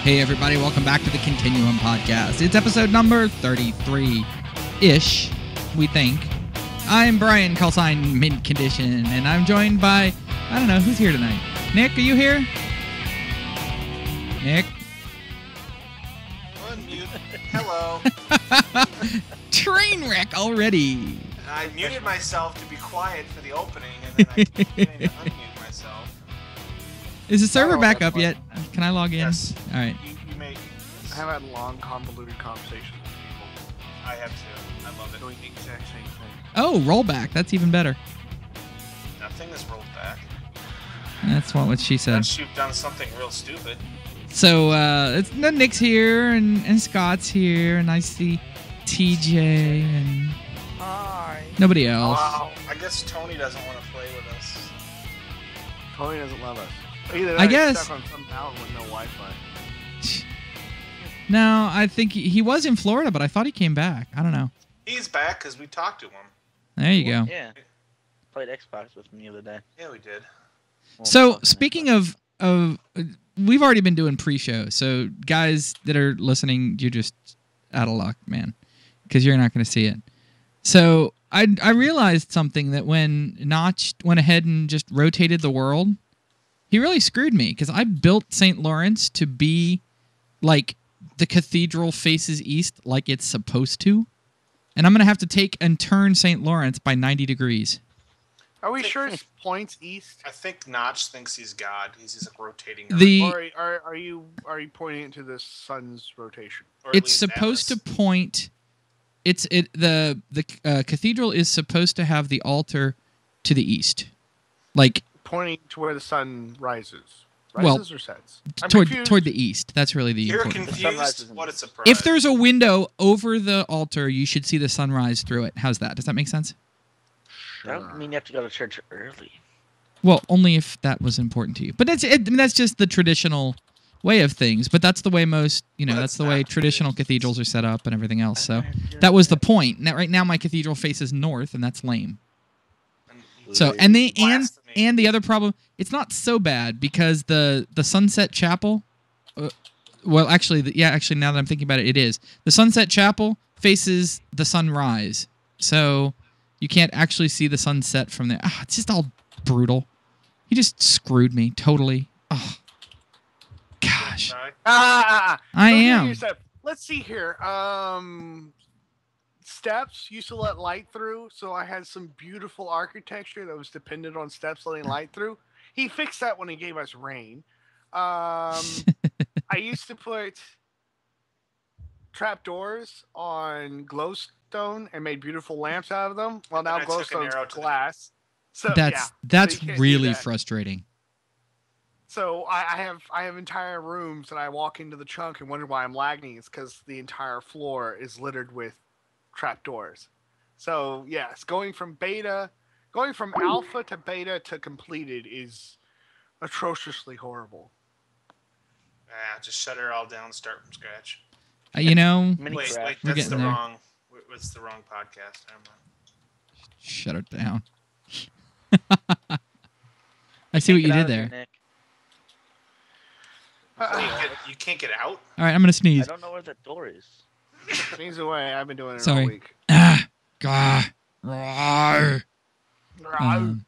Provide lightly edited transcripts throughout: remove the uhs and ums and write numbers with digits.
Hey everybody, welcome back to the Continuum podcast. It's episode number 33-ish, we think. I'm Brian, call sign mint condition, and I'm joined by, I don't know, who's here tonight? Nick, are you here? Nick? Unmute. Hello. Train wreck already. I muted myself to be quiet for the opening, and then I keep getting to unmute myself. Is the server back up yet? Can I log in? Yes. All right. You may. I have had long, convoluted conversations with people I have to. I love it. doing the exact same thing. Oh, rollback. That's even better. Nothing is rolled back. That's what she said. Unless you've done something real stupid. So, Nick's here, and Scott's here, and I see TJ, and Hi. nobody else. Wow. I guess Tony doesn't want to play with us. Tony doesn't love us. Either that I or he's guess. stuck on some mountain with no Wi-Fi. No, I think he was in Florida, but I thought he came back. I don't know. He's back because we talked to him. There you go. Yeah. Played Xbox with me the other day. Yeah, we did. So, speaking of, we've already been doing pre-show. So, guys that are listening, you're just out of luck, man, because you're not going to see it. So, I realized something that when Notch went ahead and just rotated the world, he really screwed me because I built St. Lawrence to be like the cathedral faces east like it's supposed to. And I'm going to have to take and turn St. Lawrence by 90 degrees. Are we sure it's points east? I think Notch thinks he's God. He's just like rotating. Or are you pointing it to the sun's rotation? Or at It's least supposed Atlas. to point. The cathedral is supposed to have the altar to the east, like Pointing to where the sun rises. Well, Rises or sets? I'm toward confused. the east. That's really the You're important part. sunrise confused? isn't- What a surprise. If there's a window over the altar, you should see the sunrise through it. How's that? Does that make sense? That would mean you have to go to church early. Well, only if that was important to you. But that's just the traditional way of things. But that's the way most, Well, that's that's the way not traditional tradition. cathedrals are set up and everything else. So that was the point. Now, right now, my cathedral faces north, and that's lame. So and the other problem, it's not so bad because the Sunset Chapel, well, actually, now that I'm thinking about it, it is. The Sunset Chapel faces the sunrise, so you can't actually see the sunset from there. It's just all brutal. He just screwed me totally. Oh, gosh, I Don't get am. yourself- Let's see here. Steps used to let light through, so I had some beautiful architecture that was dependent on steps letting light through. He fixed that when he gave us rain. I used to put trapdoors on glowstone and made beautiful lamps out of them. Well, And then now I took an arrow glowstone's to the- glass. So That's you can't do really that. frustrating. So I have entire rooms that I walk into the chunk and wonder why I'm lagging. It's because the entire floor is littered with trapdoors. So yes, going from alpha to beta to completed is atrociously horrible. Just shut it all down. Start from scratch. You know, Mini Wait, craft. We're that's getting the there. wrong. What's the wrong podcast? Never mind. shut it down. I see what you Get did out of there. here, Nick. You can't get out. All right, I'm gonna I sneeze. don't know where that door is. Sneeze away. I've been doing it all Sorry. week. Gah, rawr.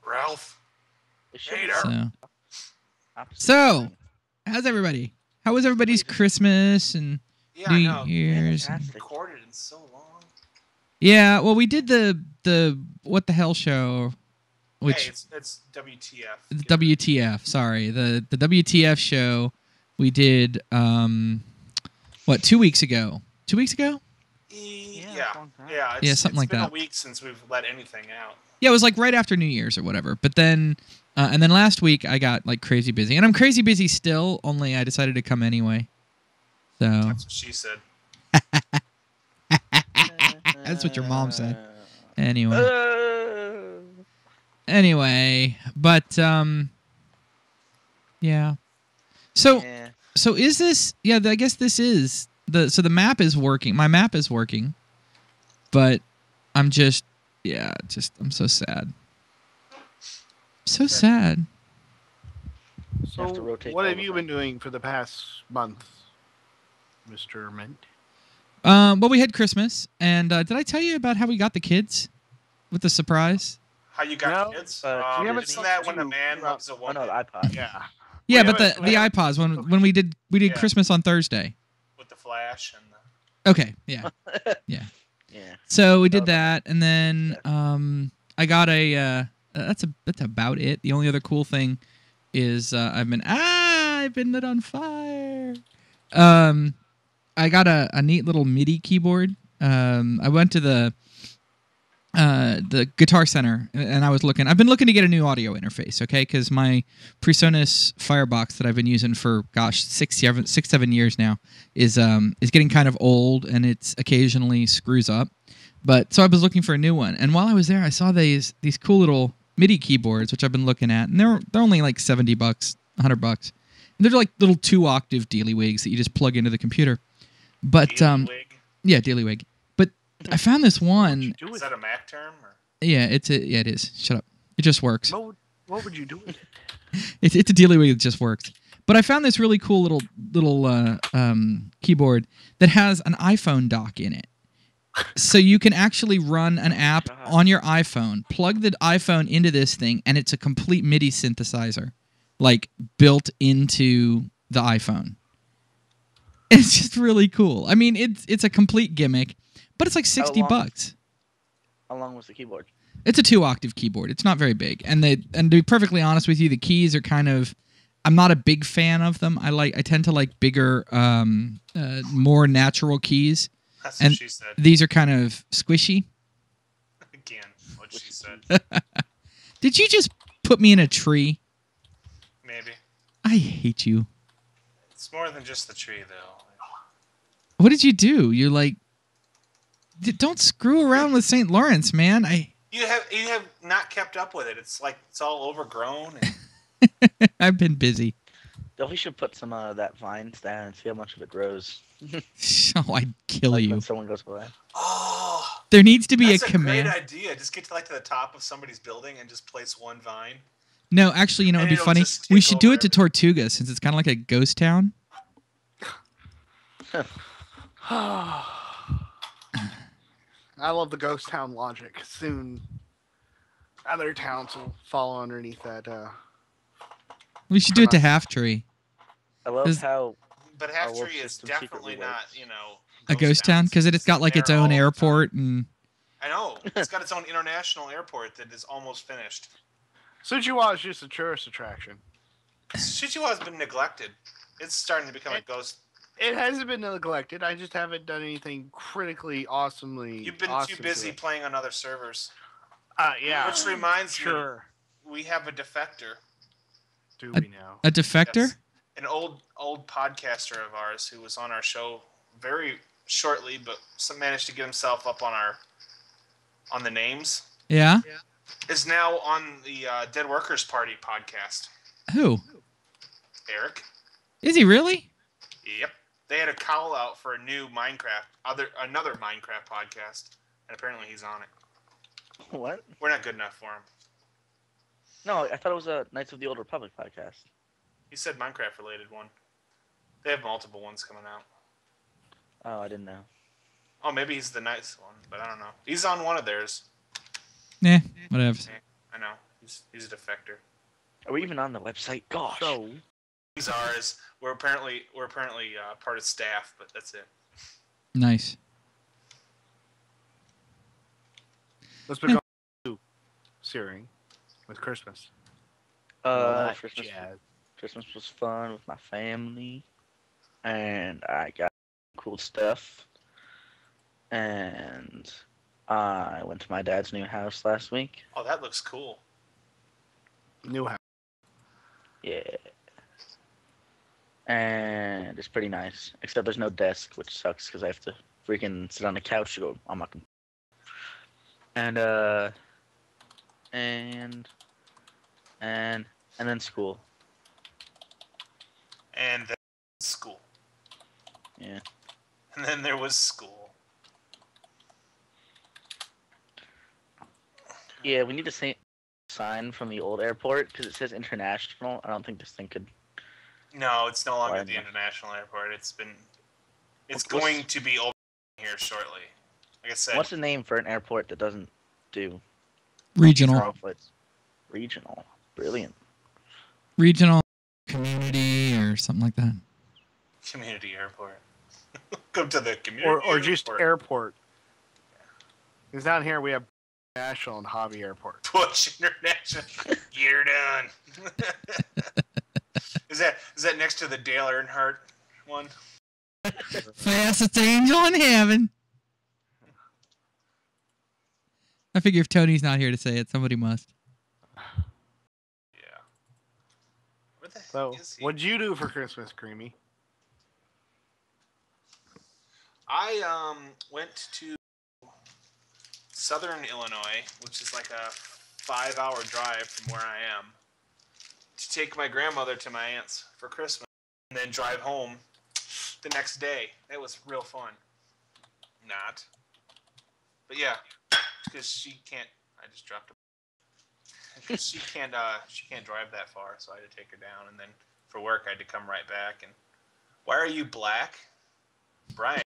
Ralph. It should be Later. So, opposite. so, how's everybody? How was everybody's Christmas and Yeah, I New know. Year's? Fantastic. Recorded in so long. Yeah, well, we did the What the Hell show, which Hey, it's WTF. the WTF. Sorry, the WTF show we did. 2 weeks ago? 2 weeks ago? Yeah, long time. yeah, something like It's been that. a week since we've let anything out. Yeah, it was like right after New Year's or whatever. But then, and then last week I got like crazy busy, and I'm crazy busy still. Only I decided to come anyway. So That's what she said. that's what your mom said. Anyway, but yeah. So Yeah. so is this? Yeah, I guess this is the map is working. My map is working, but I'm just I'm so sad. So sad. have to So rotate what all have of you them. been doing for the past month? Mr. Mint? Well, we had Christmas, and did I tell you about how we got the kids with the surprise? How you got No, kids? we haven't Isn't talked that to when a you man about- loves a Oh woman no, the iPod. Yeah. Yeah, We but haven't- the iPods when we did Yeah. Christmas on Thursday. with the Flash and the... Okay, yeah. Yeah. So we did That that, and then I got a. That's about it. The only other cool thing is I've been lit on fire. I got a neat little MIDI keyboard. I went to the Guitar Center, and I was looking. I've been looking to get a new audio interface, okay? Because my PreSonus Firebox that I've been using for 6-7 years now is getting kind of old, and it's occasionally screws up. But so I was looking for a new one, and while I was there, I saw these cool little MIDI keyboards, which I've been looking at, and they're only like $70, $100. And they're like little 2-octave Dealywigs that you just plug into the computer. But Wig. yeah, Dealywig. But I found this one. Is that a Mac term? Or? Yeah, it is. Shut up. It just works. What would you do with it? It's a Dealywig that just works. But I found this really cool little keyboard that has an iPhone dock in it. So you can actually run an app on your iPhone, plug the iPhone into this thing, and it's a complete MIDI synthesizer, like built into the iPhone. It's just really cool. I mean, it's a complete gimmick, but it's like $60. How long was the keyboard? It's a 2-octave keyboard. It's not very big, and to be perfectly honest with you, the keys are kind of. I'm not a big fan of them. I tend to like bigger, more natural keys. That's And what she said. These are kind of squishy. Again, what she said. Did you just put me in a tree? Maybe. I hate you. It's more than just the tree, though. What did you do? You're like, don't screw around with St. Lawrence, man. You have not kept up with it. It's like it's all overgrown. I've been busy. We should put some of that vines down and see how much of it grows. Oh, I'd kill Like you. when someone goes by. Oh, There needs to be that's a command. great idea. Just get to the top of somebody's building and just place one vine. No, actually, you know, it'd And be it'll funny. just We take should do over it to Tortuga since it's kind of like a ghost town. I love the ghost town logic. Soon, other towns will follow underneath that. We should do it to Half Tree. I love Is- how But Our Half world Tree is system definitely secretly not, works. A ghost town because it's got like its They're all own the time. airport and. I know. It's got its own international airport that is almost finished. Suchiwa is just a tourist attraction. Shichiwa has been neglected. It's starting to become a ghost. It hasn't been neglected. I just haven't done anything critically awesomely. You've been awesome too to busy it. playing on other servers. Yeah. Which reminds me, Sure. we have a defector. Do we now? A defector? Yes. An old podcaster of ours who was on our show very shortly, but managed to get himself up on the names. Yeah. Is now on the Dead Workers Party podcast. Who? Eric. Is he really? Yep. They had a call out for a new another Minecraft podcast, and apparently he's on it. what? We're not good enough for him. No, I thought it was a Knights of the Old Republic podcast. He said Minecraft related one. They have multiple ones coming out. Oh, I didn't know. Oh, maybe he's the nice one, but I don't know. He's on one of theirs. Yeah, whatever. I know. He's a defector. Are we even on the website? Gosh. So, He's ours. We're apparently part of staff, but that's it. Nice. let's become Searing with Christmas. Christmas was fun with my family, and I got cool stuff. And I went to my dad's new house last week. Oh, that looks cool. New house. Yeah. And it's pretty nice, except there's no desk, which sucks because I have to freaking sit on the couch to go on my computer. And then school. And then school. Yeah. And then there was school. Yeah, we need to sign from the old airport because it says international. I don't think this thing could. No, it's no longer Why the not? international airport. It's been It's going to be open here shortly. Like I said. What's the name for an airport that doesn't do Regional. flights? Regional. Brilliant. Regional community or something like that. Community airport. Come to the community or just airport. Because down here we have National and Hobby Airport. Bush International. You're done. Is that next to the Dale Earnhardt one? Fastest angel in heaven. I figure if Tony's not here to say it, somebody must. Yeah. Where the So, heck is he? what'd you do for Christmas, Creamy? I went to Southern Illinois, which is like a 5-hour drive from where I am, to take my grandmother to my aunt's for Christmas, and then drive home the next day. It was real fun. Not. But yeah, because she can't. I just dropped her. She can't drive that far, so I had to take her down, and then for work I had to come right back. And why are you black, Brian?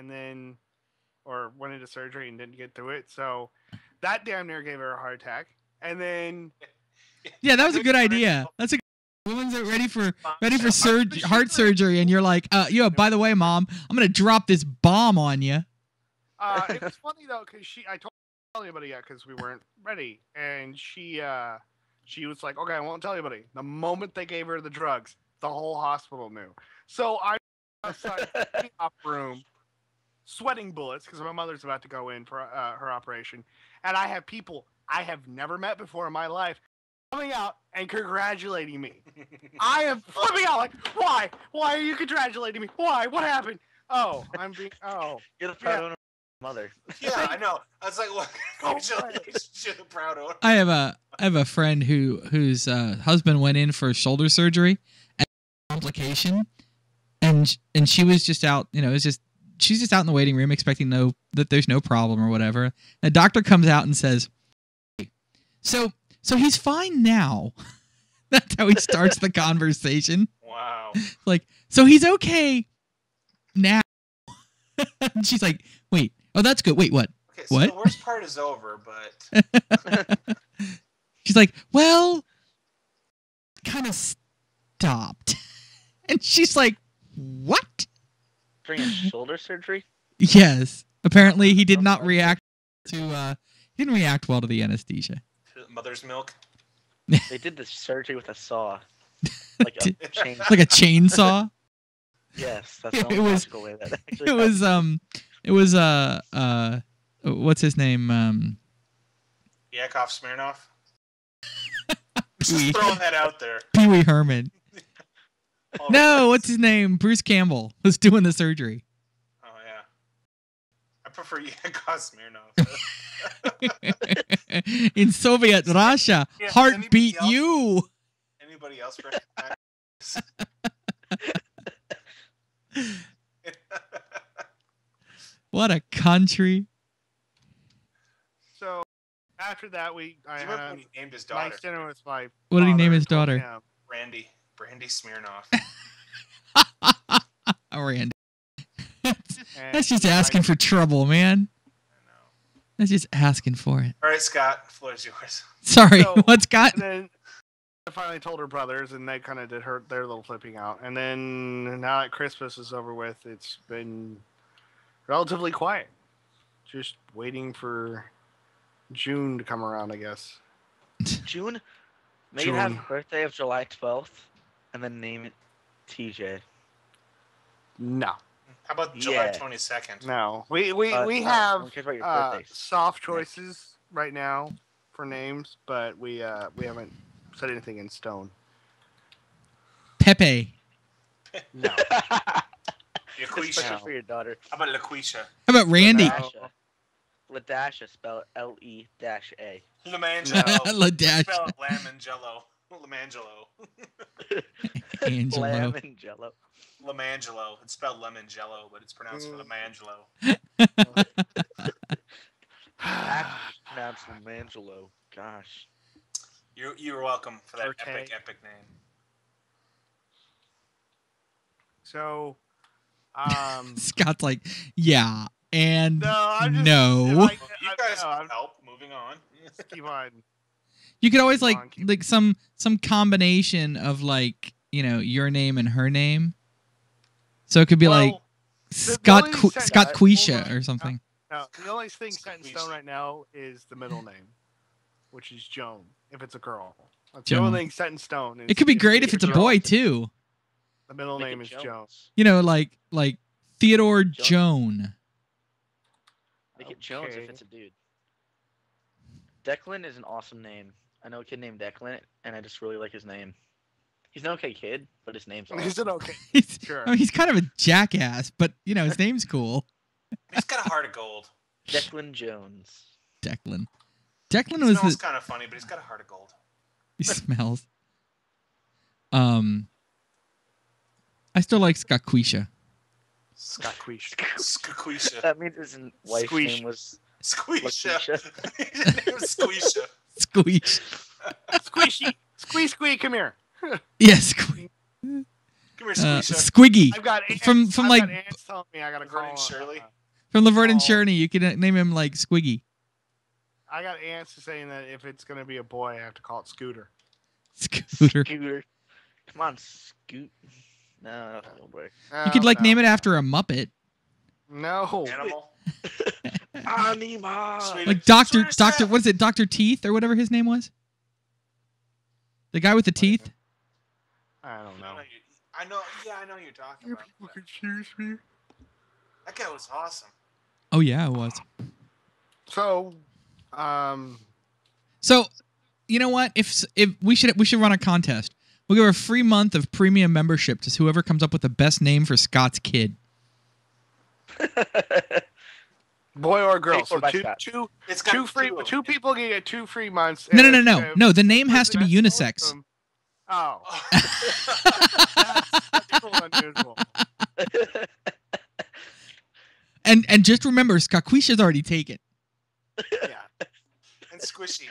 and then, or went into surgery and didn't get through it. So that damn near gave her a heart attack. And then, Yeah, that was a good idea. That's a woman's ready for heart surgery, and you're like, by the way, Mom, I'm gonna drop this bomb on you. It was funny though, because I told anybody yet because we weren't ready, and she was like, okay, I won't tell anybody. The moment they gave her the drugs, the whole hospital knew. So I outside the op room, sweating bullets because my mother's about to go in for her operation, and I have people I have never met before in my life coming out and congratulating me. I am flipping out like, why? Why are you congratulating me? Why? What happened? Oh, You're the proud owner of your mother. Yeah, I know. I was like, "What? Congratulations, you're the proud owner." I have a friend whose husband went in for shoulder surgery, and complication, and she was just out. She's just out in the waiting room expecting that there's no problem or whatever. The doctor comes out and says, "So he's fine now." That's how he starts the conversation. Wow. Like, so he's okay now. She's like, wait. Oh, that's good. Wait, what? Okay, so what? The worst part is over, but she's like, well, kind of stopped. And she's like, what? During his shoulder surgery? Yes. Apparently, he did not react to. He didn't react well to the anesthesia. Mother's milk. They did the surgery with a saw, like a chainsaw. Like a chainsaw. Yes, that's the only logical way that actually. It was what's his name? Yakov Smirnoff. Pee-wee. Just throwing that out there. Pee Wee Herman. No, what's his name? Bruce Campbell was doing the surgery. Oh yeah. I prefer Yakov Smirnoff. In Soviet Russia, Yeah, heart anybody beat else? you. Anybody else recognize? What a country. So after that, Do you remember when he named his daughter? nice dinner with my What did he name father his and told daughter? him, Brandy Smirnoff. Oh, Randy. and That's just asking for trouble, man. I know. That's just asking for it. All right, Scott, the floor is yours. Sorry, So- what's got? And then I finally told her brothers, and they kind of did their little flipping out. And then now that Christmas is over with, it's been relatively quiet. Just waiting for June to come around, I guess. June? Make it have June. a birthday of July 12th, and then name it TJ. No, How about July Yeah. 22nd? no. We No, have who cares about your birthdays? soft choices right now for names, but we haven't set anything in stone. Pepe. No. Especially LaQuisha. for your daughter. How about LaQuisha? How about Randy? No. Ladasha, spell it L-E-A. Lamangelo. Ladash. Spell it Lamangelo. Lamangelo. Angelo. Lamb and Jello. Lamangelo. It's spelled lemon jello, but it's pronounced Lamangelo. Actually pronounced Lamangelo. Gosh. You're welcome for that Okay. epic name. So, Scott's like, yeah, and no, I'm just no. You guys I'm help. Moving on. keep on. You could always like on, keep- like some combination of like, your name and her name. So it could be like Well, Scott only Qu- set- Scott hold Quisha on. or something. No, the only thing set in stone right now is the middle name, which is Joan. If it's a girl, that's the Joan. only thing set in stone. It could be great if if it's a girl. boy too. The middle Make name it is Joan. Jones. Like Theodore Joan. Joan. Make it Jones Okay. if it's a dude. Declan is an awesome name. I know a kid named Declan, and I just really like his name. He's an okay kid, but his name's awesome. Is it okay? He's, Sure. I mean, he's kind of a jackass, but his name's cool. He's got a heart of gold. Declan Jones. Declan. He Declan was smells the kind of funny, but he's got a heart of gold. he smells. I still like Scott Quisha. Squeesh. Squeesha. That means his wife's Squeesh. name was Squeesha. Lakeisha. His name was Squeesha. Squeesh. Squeeshy. Squeeze, come here. Yes, Squeesh. Come here, Squisha. Squiggy. I've got ants, from I've like got ants telling me I gotta Laverne call and Shirley? from Laverne and Oh. Shirley. You can name him like Squiggy. I got ants saying that if it's gonna be a boy, I have to call it Scooter. Scooter. Scooter. Come on, Scoot. No, that won't work. You could name it after a Muppet. No. Animal. Anima. Sweet. Like Doctor Sweet Doctor. stuff. What is it? Dr. Teeth or whatever his name was. The guy with the teeth. I don't know. I know. Yeah, I know who you're talking about. People confuse me. That guy was awesome. Oh yeah, it was. So, So, you know what? If we should run a contest. We'll give a free month of premium membership to whoever comes up with the best name for Scott's kid. boy or girl. Paid for So by Scott. It's got two free. of Two them. people can get 2 free months. No, and no. The name has to be that's both of unisex. them. Oh, Oh. that's a little unusual. And just remember, Skaquisha's already taken. Yeah. And Squishy.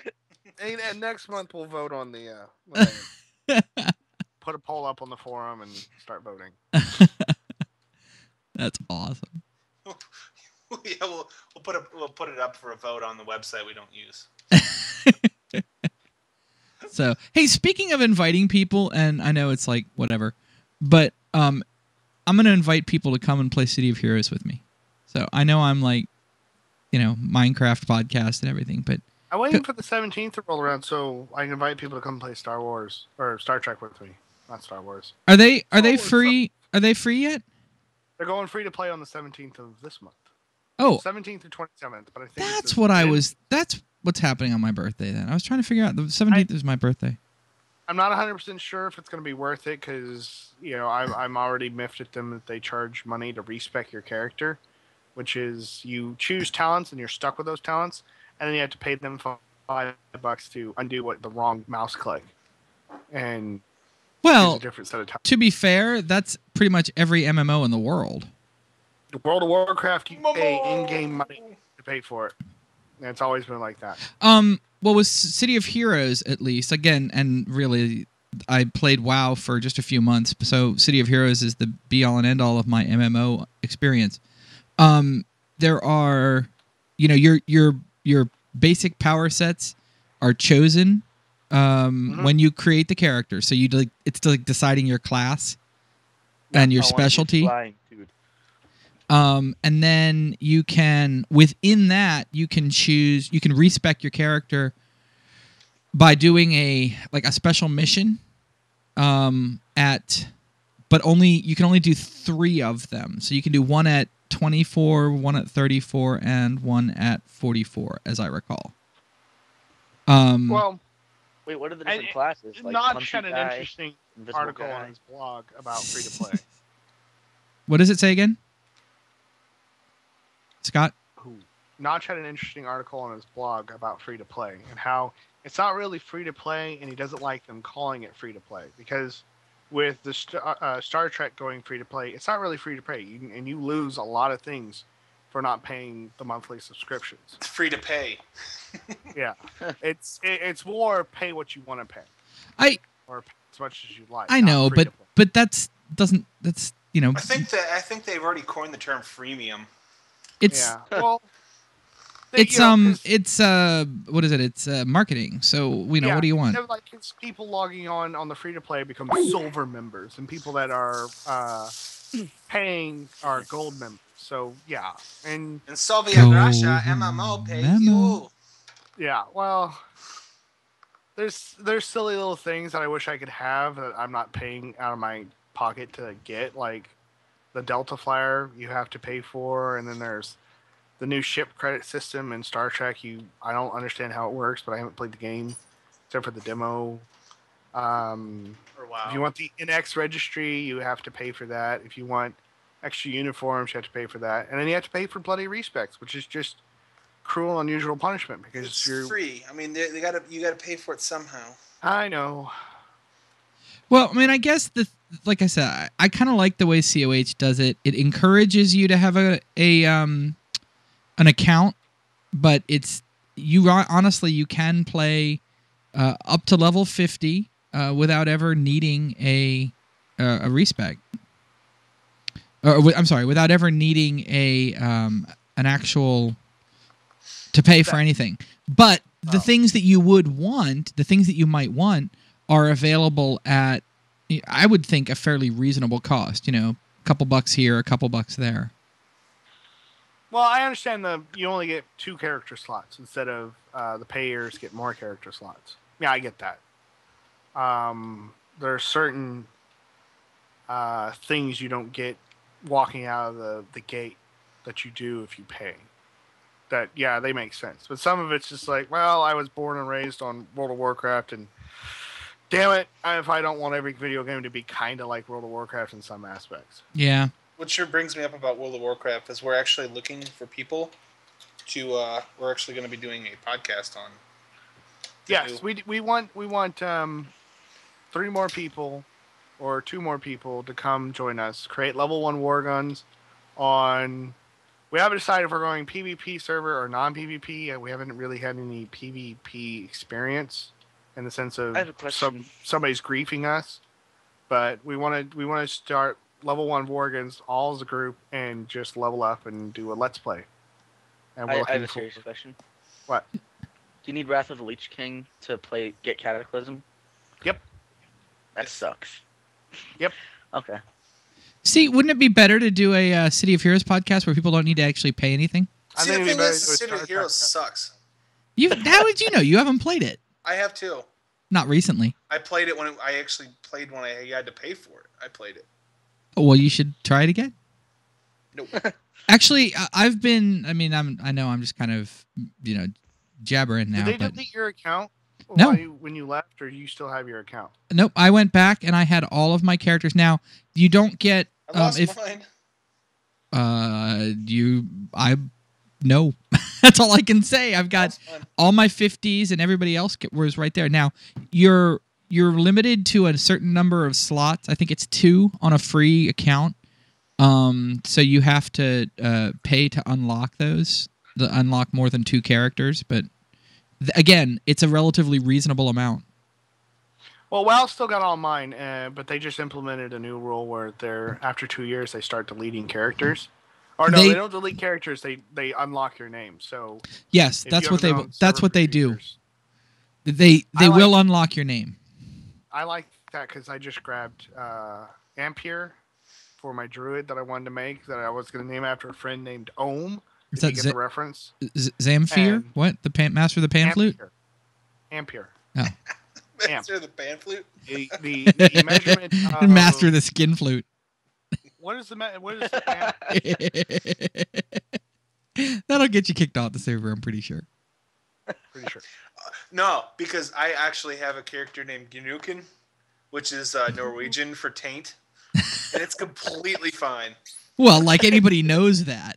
And next month we'll vote on the. Put a poll up on the forum and start voting. That's awesome. Yeah, we'll put it up for a vote on the website we don't use. So, hey, speaking of inviting people, and I know it's like whatever, but I'm going to invite people to come and play City of Heroes with me. So I know I'm like, Minecraft podcast and everything, but I'm waiting for the 17th to roll around so I can invite people to come play Star Wars or Star Trek with me. Not Star Wars. are they Wars, free? Are they free yet? They're going free to play on the 17th of this month. Oh, 17th through 27th, but I think that's what's happening on my birthday then. I was trying to figure out the 17th is my birthday. I'm not 100% sure if it's going to be worth it because, I'm already miffed at them that they charge money to respec your character, which is you choose talents and you're stuck with those talents, and then you have to pay them $5 to undo the wrong mouse click. And Well, use a different set of talents. to be fair, that's pretty much every MMO in the world. World of Warcraft, you pay in-game money to pay for it. And it's always been like that. Well, with City of Heroes, at least, again, and really, I played WoW for just a few months, so City of Heroes is the be-all and end-all of my MMO experience. There are, your basic power sets are chosen when you create the character. So it's like deciding your class and your specialty. Flying, dude. And then you can, within that, you can respec your character by doing a special mission but you can only do 3 of them. So you can do one at 24, one at 34, and one at 44, as I recall. Well, Wait, what are the different classes? Like Notch had punchy an guy, interesting invisible article guy? on his blog about free-to-play. What does it say again? Scott? Notch had an interesting article on his blog about free-to-play and how it's not really free-to-play, and he doesn't like them calling it free-to-play because with the Star Trek going free-to-play, it's not really free-to-play, and you lose a lot of things for not paying the monthly subscriptions. It's free to pay. Yeah, it's more pay what you want to pay, or pay as much as you like. I not know, free-to-play. but that's I think they've already coined the term freemium. it's Yeah, well, it's what is it? It's marketing. So what do you want? Like it's people logging on the free to play become silver members, and people that are paying are gold members. So yeah, and In Soviet Russia, MMO pays you. yeah, well, there's silly little things that I wish I could have that I'm not paying out of my pocket to get, like the Delta Flyer you have to pay for, and then there's the new ship credit system in Star Trek. I don't understand how it works, but I haven't played the game except for the demo. If you want the NX registry, you have to pay for that. If you want extra uniforms, you have to pay for that, and then you have to pay for bloody respecs, which is just cruel, unusual punishment because It's free. I mean, you got to pay for it somehow. I know. Well, I mean, I guess like I said, I kind of like the way COH does it. It encourages you to have an account, but honestly you can play up to level 50 without ever needing a respec. I'm sorry, without ever needing an actual to pay for anything. But the things that you would want, the things that you might want, are available at, I would think, a fairly reasonable cost. You know, a couple bucks here, a couple bucks there. Well, I understand you only get 2 character slots instead of the payers get more character slots. Yeah, I get that. There are certain things you don't get walking out of the gate that you do if you pay. That, yeah, they make sense. But some of it's just like, well, I was born and raised on World of Warcraft, and damn it, if I don't want every video game to be kind of like World of Warcraft in some aspects. Yeah. What sure brings me up about World of Warcraft is we're actually looking for people to. We're actually going to be doing a podcast on. Yes, we want 3 more people or 2 more people to come join us. Create level 1 war guns on. We haven't decided if we're going PvP server or non-PvP. We haven't really had any PvP experience in the sense of somebody's griefing us. But we want to start level 1 war guns all as a group and just level up and do a let's play. And I have a serious question. What? Do you need Wrath of the Lich King to get Cataclysm? Yep. That sucks. Yep. Okay. See, wouldn't it be better to do a City of Heroes podcast where people don't need to actually pay anything? See, the thing is, City of Heroes sucks. How would you know? You haven't played it. I have too. Not recently. I played it when I had to pay for it. I played it. Oh, well, you should try it again. Nope. Actually, I've been. I mean, I know I'm just kind of, jabbering now. Did they delete your account? No. When you left, or do you still have your account? Nope. I went back and I had all of my characters. Now you don't get. I lost mine. No. That's all I can say. I've got all my 50s and everybody else was right there. Now you're limited to a certain number of slots. I think it's 2 on a free account. So you have to pay to unlock those. Unlock more than 2 characters, but again, it's a relatively reasonable amount. Well, WoW still got all mine, but they just implemented a new rule where after 2 years they start deleting characters. Or no, they don't delete characters. They unlock your name. So yes, that's what they do. They will unlock your name. I like that because I just grabbed Ampere for my druid that I wanted to make that I was going to name after a friend named Ohm. Is that you get the reference? Zamfir? What? The master of the pan flute? Ampere. Oh. Master of the pan flute? The measurement of... Master of the skin flute. What is the pan? That'll get you kicked off the server, I'm pretty sure. Pretty sure. No, because I actually have a character named Gnuken, which is Norwegian for taint, and it's completely fine. Well, like anybody knows that.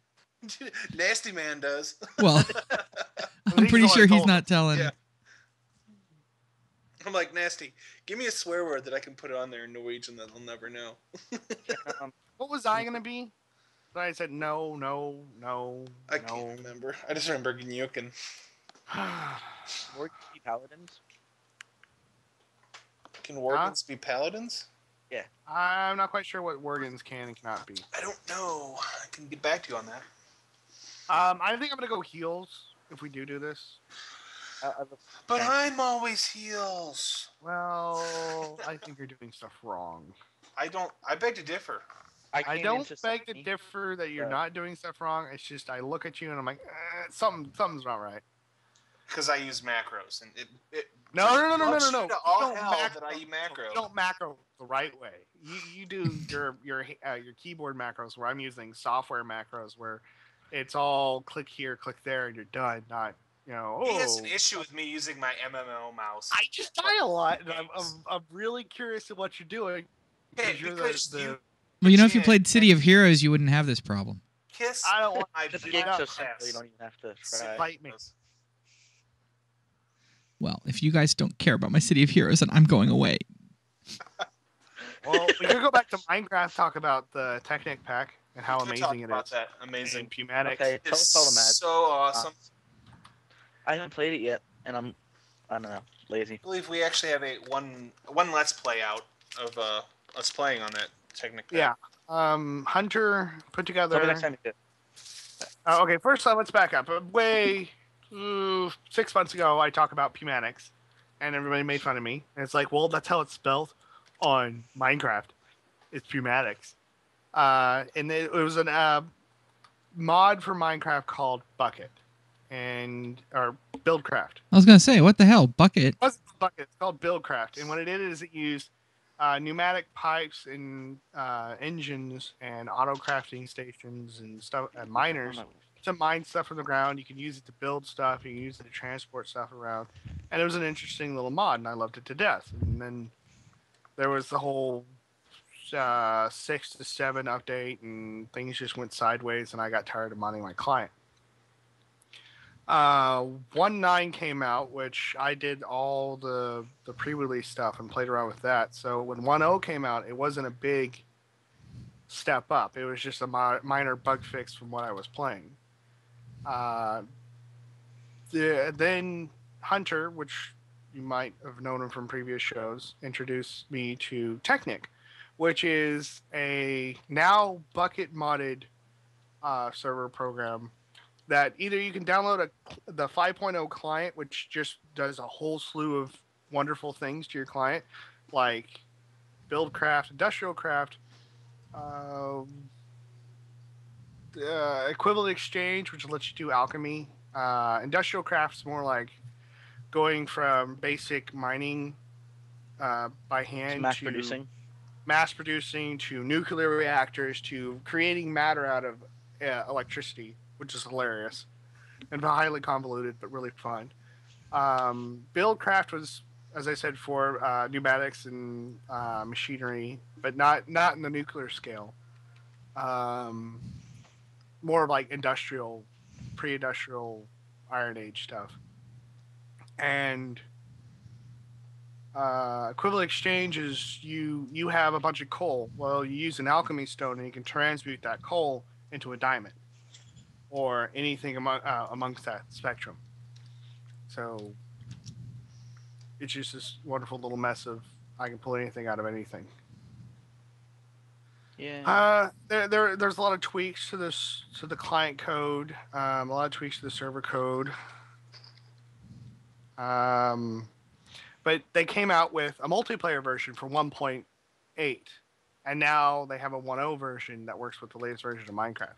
Nasty Man does. Well, I'm pretty sure he's not telling. Yeah. I'm like, Nasty, give me a swear word that I can put on there in Norwegian that they'll never know. What was I going to be? I said no. I can't remember. I just remember Gnuken. Worgans be paladins? Can Worgans be paladins? Yeah. I'm not quite sure what Worgans can and cannot be. I don't know. I can get back to you on that. I think I'm going to go heals if we do this. But I'm always heals. Well, I think you're doing stuff wrong. I beg to differ. I don't beg to differ that you're not doing stuff wrong. It's just I look at you and I'm like, something's not right. Because I use macros and it No. All hell that I use macros. You don't macro the right way. You do your keyboard macros where I'm using software macros where it's all click here, click there, and you're done. Not He has an issue with me using my MMO mouse. I just die a lot, and I'm really curious at what you're doing. Hey, well, if you played City of Heroes, you wouldn't have this problem. Kiss. I don't want. This game's so simple, you don't even have to try. Fight me. Well, if you guys don't care about my City of Heroes, then I'm going away. Well, we could go back to Minecraft, talk about the Technic pack and how amazing it is. That amazing Pumatics. Okay, tell them that. So awesome. I haven't played it yet, and I don't know, lazy. I believe we actually have one Let's Play out of us playing on that technically. Yeah. Hunter put together. Tell me next time you do it. Okay, first let's back up. 6 months ago, I talked about Pumatics, and everybody made fun of me. And it's like, well, that's how it's spelled on Minecraft. It's Pumatics. And it was a mod for Minecraft called Bucket, or Buildcraft. I was gonna say, what the hell, bucket? It wasn't Bucket. It's called Buildcraft, and what it did is it used pneumatic pipes and engines and auto crafting stations and stuff and miners to mine stuff from the ground. You can use it to build stuff. You can use it to transport stuff around, and it was an interesting little mod, and I loved it to death. And then there was the whole 6 to 7 update, and things just went sideways, and I got tired of modding my client. 1.9 came out, which I did all the pre-release stuff and played around with that. So when 1.0 came out, it wasn't a big step up. It was just a minor bug fix from what I was playing. Then Hunter, which you might have known him from previous shows, introduced me to Technic, which is a now bucket modded server program that either you can download the 5.0 client, which just does a whole slew of wonderful things to your client, like Buildcraft, Industrial Craft, Equivalent Exchange, which lets you do alchemy. Industrial Craft's more like going from basic mining by hand to mass producing to nuclear reactors to creating matter out of electricity, which is hilarious and highly convoluted, but really fun. Buildcraft was, as I said, for pneumatics and machinery, but not in the nuclear scale. More like industrial, pre-industrial Iron Age stuff. And Equivalent Exchange is you have a bunch of coal. Well, you use an alchemy stone and you can transmute that coal into a diamond or anything amongst that spectrum. So it's just this wonderful little mess of I can pull anything out of anything. Yeah. There's a lot of tweaks to the client code, a lot of tweaks to the server code. But they came out with a multiplayer version for 1.8, and now they have a 1.0 version that works with the latest version of Minecraft,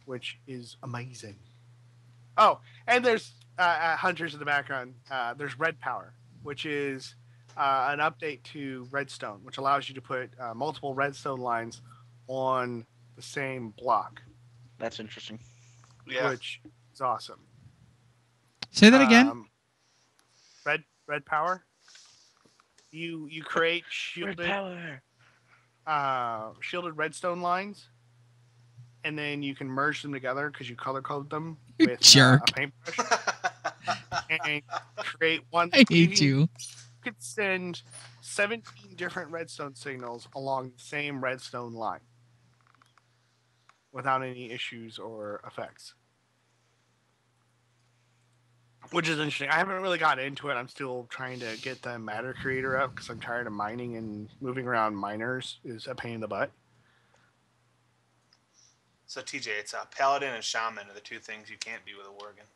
which is amazing. Oh, and there's Hunters in the background. There's Red Power, which is an update to Redstone, which allows you to put multiple redstone lines on the same block. That's interesting. Yeah. Which is awesome. Say that again. Red Power. You create shielded redstone lines, and then you can merge them together because you color code them with a paintbrush and create one. I hate you. You could send 17 different redstone signals along the same redstone line without any issues or effects. Which is interesting. I haven't really got into it. I'm still trying to get the matter creator up because I'm tired of mining, and moving around miners is a pain in the butt. So TJ, it's paladin and shaman are the two things you can't be with a worgen.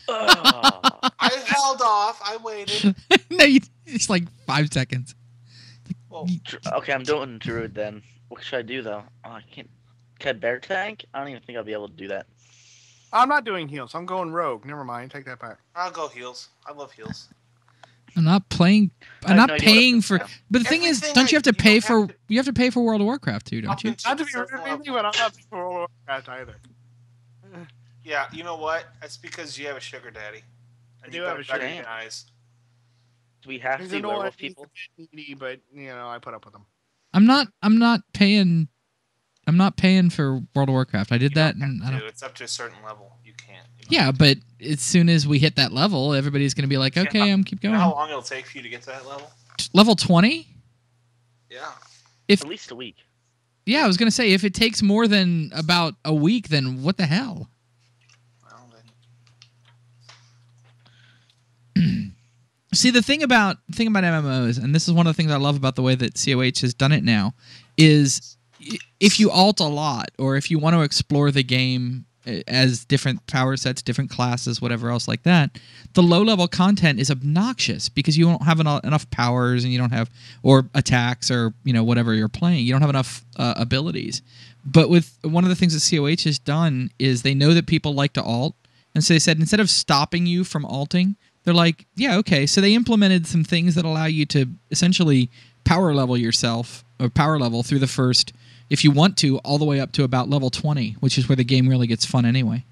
I held off. I waited. No, it's like 5 seconds. Well, okay, I'm doing druid then. What should I do though? Oh, I can't. Can I bear tank? I don't even think I'll be able to do that. I'm not doing heals. I'm going rogue. Never mind. Take that back. I'll go heals. I love heals. I'm not playing. I'm not paying for. But the thing is, don't you have to pay for? You have to pay for World of Warcraft too, don't you? Not to be rude, but I'm not paying for World of Warcraft either. Yeah, you know what? That's because you have a sugar daddy. I do have a sugar daddy. Do we have to be werewolf people? Needy, but I put up with them. I'm not paying. I'm not paying for World of Warcraft. I did that, and it's up to a certain level. You can't. Yeah, but as soon as we hit that level, everybody's going to be like, "Okay, I'm keep going." You know how long it'll take for you to get to that level? Level 20? Yeah. At least a week. Yeah, I was going to say if it takes more than about a week, then what the hell? Well, then. See, the thing about MMOs, and this is one of the things I love about the way that COH has done it now, is if you alt a lot, or if you want to explore the game as different power sets, different classes, whatever else like that, the low-level content is obnoxious because you don't have enough powers, and you don't have, or attacks, or whatever you're playing. You don't have enough abilities. But with one of the things that COH has done is they know that people like to alt, and so they said instead of stopping you from alting, they're like, yeah, okay. So they implemented some things that allow you to essentially power level yourself, or power level through the first, if you want to, all the way up to about level 20, which is where the game really gets fun anyway.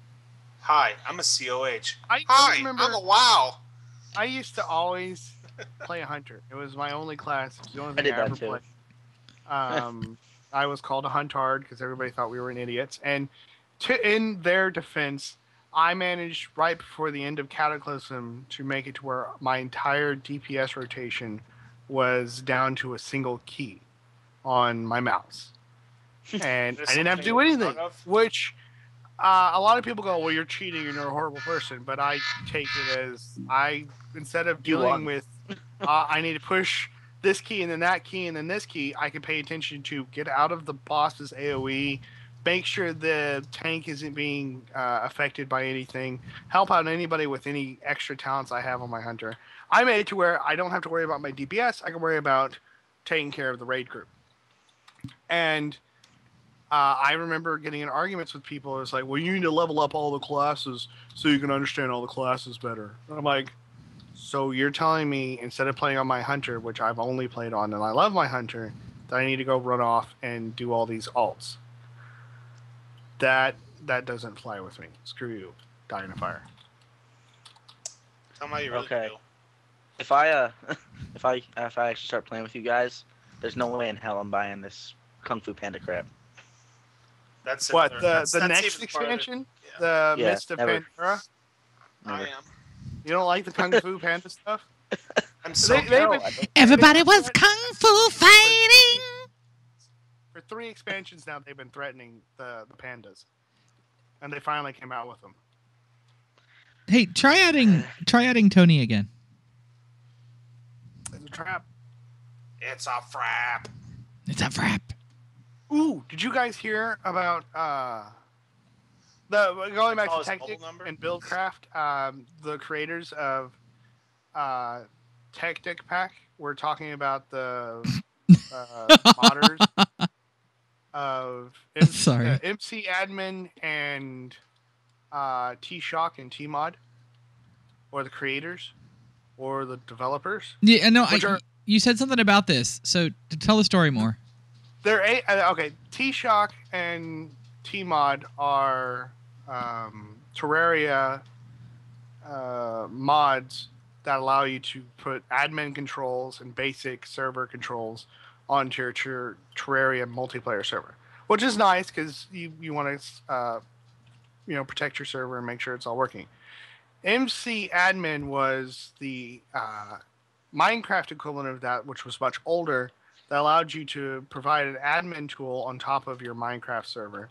Hi, I'm a COH. I remember, I'm a WoW. I used to always play a hunter. It was my only class. It was the only thing I ever played. I was called a huntard because everybody thought we were idiots. And in their defense, I managed right before the end of Cataclysm to make it to where my entire DPS rotation was down to a single key on my mouse. And I didn't have to do anything, which a lot of people go, well, you're cheating and you're a horrible person. But I take it as instead of dealing with, I need to push this key and then that key and then this key, I can pay attention to get out of the boss's AoE, make sure the tank isn't being affected by anything, help out anybody with any extra talents I have on my hunter. I made it to where I don't have to worry about my DPS. I can worry about taking care of the raid group. And I remember getting in arguments with people. It's like, well, you need to level up all the classes so you can understand all the classes better. And I'm like, so you're telling me instead of playing on my hunter, which I've only played on and I love my hunter, that I need to go run off and do all these alts? That doesn't fly with me. Screw you. Die in a fire. Tell me how you really feel. If I actually start playing with you guys, there's no way in hell I'm buying this Kung Fu Panda crap. That's what the next expansion, the Mist of Pandora. I am. You don't like the Kung Fu Panda stuff? I'm so. Everybody was Kung Fu fighting. For 3 expansions now, they've been threatening the pandas, and they finally came out with them. Hey, try adding Tony again. It's a trap. It's a frap. It's a frap. Ooh, did you guys hear about going back to Tactic and Buildcraft? The creators of Tactic Pack were talking about the modders of MC Admin and T-Shock and T-Mod, or the creators, or the developers. Yeah, no, you said something about this, so to tell the story more. Okay. T-Shock and T-Mod are Terraria mods that allow you to put admin controls and basic server controls onto your Terraria multiplayer server, which is nice because you want to protect your server and make sure it's all working. MC Admin was the Minecraft equivalent of that, which was much older, that allowed you to provide an admin tool on top of your Minecraft server.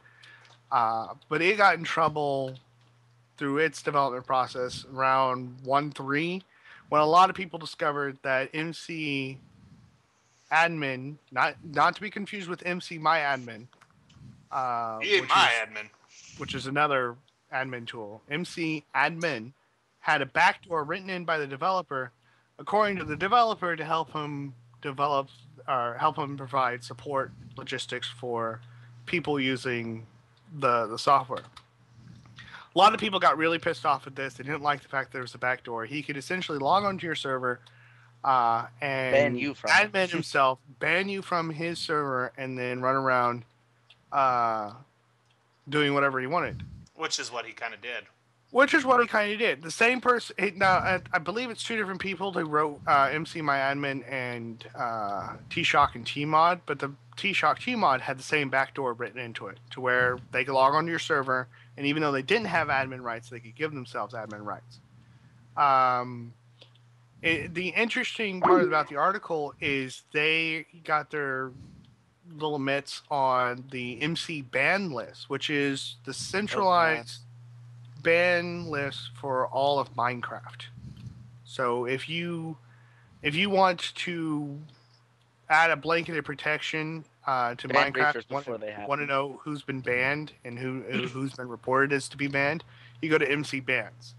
But it got in trouble through its development process around 1.3, when a lot of people discovered that MC Admin, not to be confused with MC My Admin, which is another admin tool. MC Admin had a backdoor written in by the developer, according to the developer, to help him develop or help him provide support logistics for people using the software. A lot of people got really pissed off at this. They didn't like the fact there was a backdoor. He could essentially log onto your server and ban you from admin himself, ban you from his server, and then run around doing whatever he wanted. Which is what he kind of did. The same person. Now, I believe it's 2 different people who wrote MC My Admin and T-Shock and T-Mod, but the T-Shock T-Mod had the same backdoor written into it, to where they could log onto your server, and even though they didn't have admin rights, they could give themselves admin rights. The interesting part about the article is they got their little mitts on the MC ban list, which is the centralized ban list for all of Minecraft. So if you want to add a blanketed protection to Ban Minecraft, griefers before they happen. want to know who's been banned and who's been reported as to be banned, you go to MC bans.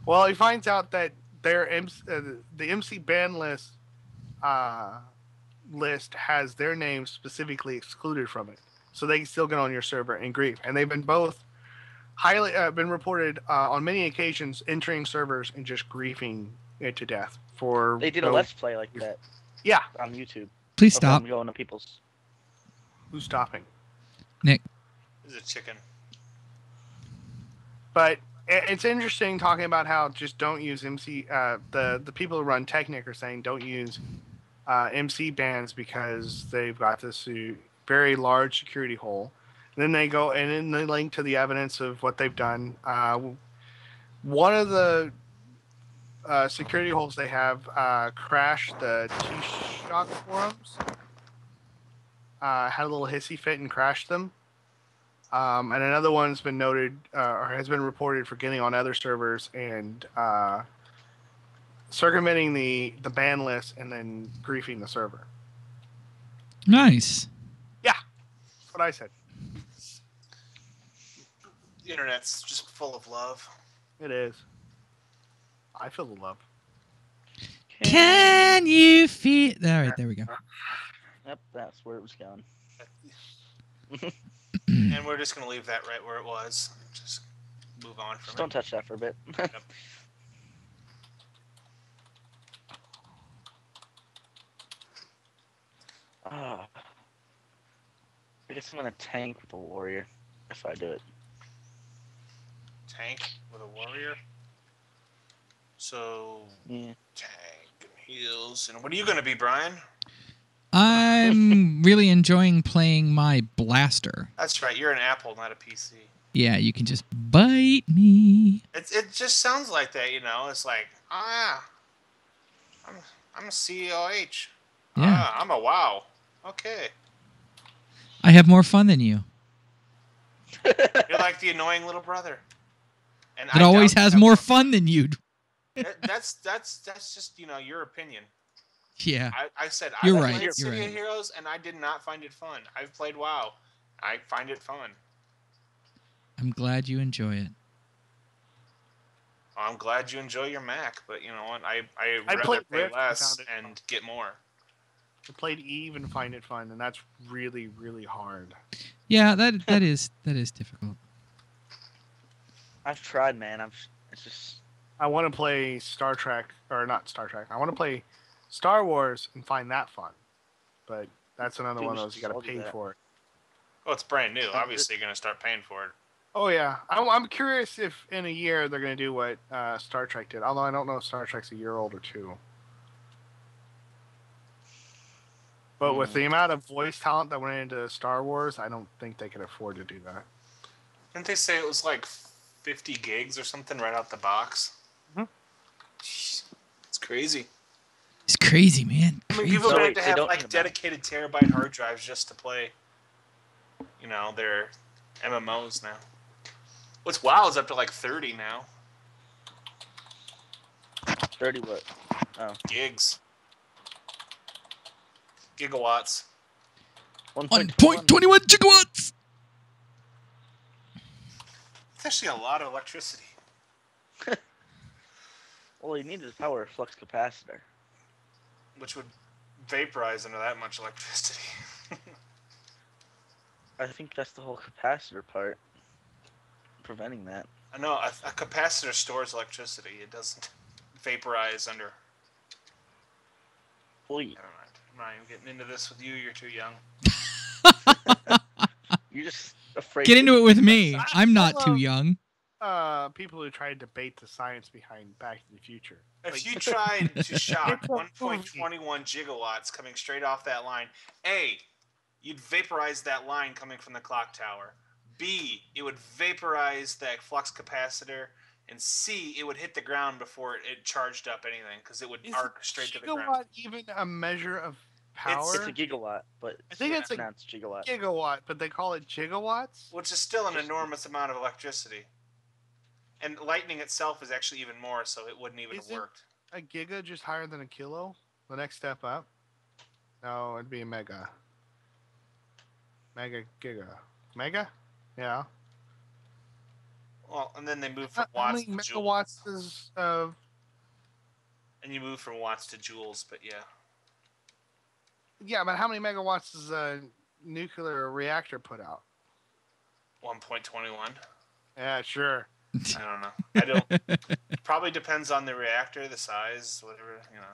Well, he finds out that the MC ban list has their name specifically excluded from it, so they can still get on your server and grief. And they've been both highly been reported on many occasions entering servers and just griefing it to death for. They did a let's play like that. Yeah, on YouTube. Please of stop. them going to people's. Who's stopping? Nick. There's a chicken. But it's interesting talking about how just don't use MC. The people who run Technic are saying don't use MC bans because they've got this very large security hole. And then they go and then they link to the evidence of what they've done. One of the security holes they have crashed the T-Shock forums. Had a little hissy fit and crashed them. And another one's been noted or has been reported for getting on other servers and circumventing the ban list and then griefing the server. Nice. Yeah, that's what I said. The internet's just full of love. It is. I feel the love. Can you feel? All right, there we go. Yep, that's where it was going. And we're just gonna leave that right where it was. Just move on from Just don't touch that for a bit. Yep. I guess I'm gonna tank with a warrior if I do it. Tank with a warrior. So Yeah. tank and heals. And what are you gonna be, Brian? I'm really enjoying playing my blaster. That's right. You're an Apple, not a PC. Yeah, you can just bite me. It just sounds like that, you know. It's like, I'm a COH. Yeah. I'm a WoW. Okay. I have more fun than you. You're like the annoying little brother. And It always has more fun than you. That's just, you know, your opinion. Yeah. I said You're I right, played you're City right. of Heroes and I did not find it fun. I've played WoW. I find it fun. I'm glad you enjoy it. I'm glad you enjoy your Mac, but you know what? I I rather played pay Rift and less found it and get more. I played Eve and find it fun, and that's really, really hard. Yeah, that is difficult. I've tried, man. It's just. I want to play Star Trek, or not Star Trek. I want to play Star Wars and find that fun, but that's another Dude, one we of those you should got all to do pay that. for it. Well, it's brand new. Obviously, you're gonna start paying for it. Oh yeah, I'm curious if in a year they're going to do what Star Trek did. Although I don't know if Star Trek's a year old or two. But with the amount of voice talent that went into Star Wars, I don't think they can afford to do that. Didn't they say it was like 50 gigs or something right out the box? Mhm. It's crazy. It's crazy, man. I mean, Crazy. people So have wait, to they have don't like need a Mac. dedicated terabyte hard drives just to play, you know, their MMOs now. What's WoW is up to like 30 now 30 what? Oh. gigs, gigawatts. 1.21 gigawatts. It's actually a lot of electricity. Well, you need the power flux capacitor. Which would vaporize into that much electricity. I think that's the whole capacitor part. Preventing that. I know a capacitor stores electricity. It doesn't vaporize under. Well, Never mind. I'm not even getting into this with you. You're too young. you're just afraid. Get into it with me. I'm not too young. People who try to debate the science behind Back to the Future. If you tried to shock It's a 1.21 gigawatts coming straight off that line, A, you'd vaporize that line coming from the clock tower. B, it would vaporize that flux capacitor. And C, it would hit the ground before it charged up anything, because it would arc straight to the ground. Gigawatt even a measure of power? It's a gigawatt, but I think it's a pronounced gigawatt. gigawatt, but they call it gigawatts? Which is still an enormous amount of electricity. And lightning itself is actually even more, so it wouldn't even have Isn't- worked. a giga just higher than a kilo? The next step up? No, it'd be a mega. Mega giga. Mega? Yeah. Well, and then they move from How watts many to megawatts joules. is And you move from watts to joules, but yeah. yeah, but how many megawatts does a nuclear reactor put out? 1.21. Yeah, sure. I don't know. I don't. Probably depends on the reactor, the size, whatever, you know.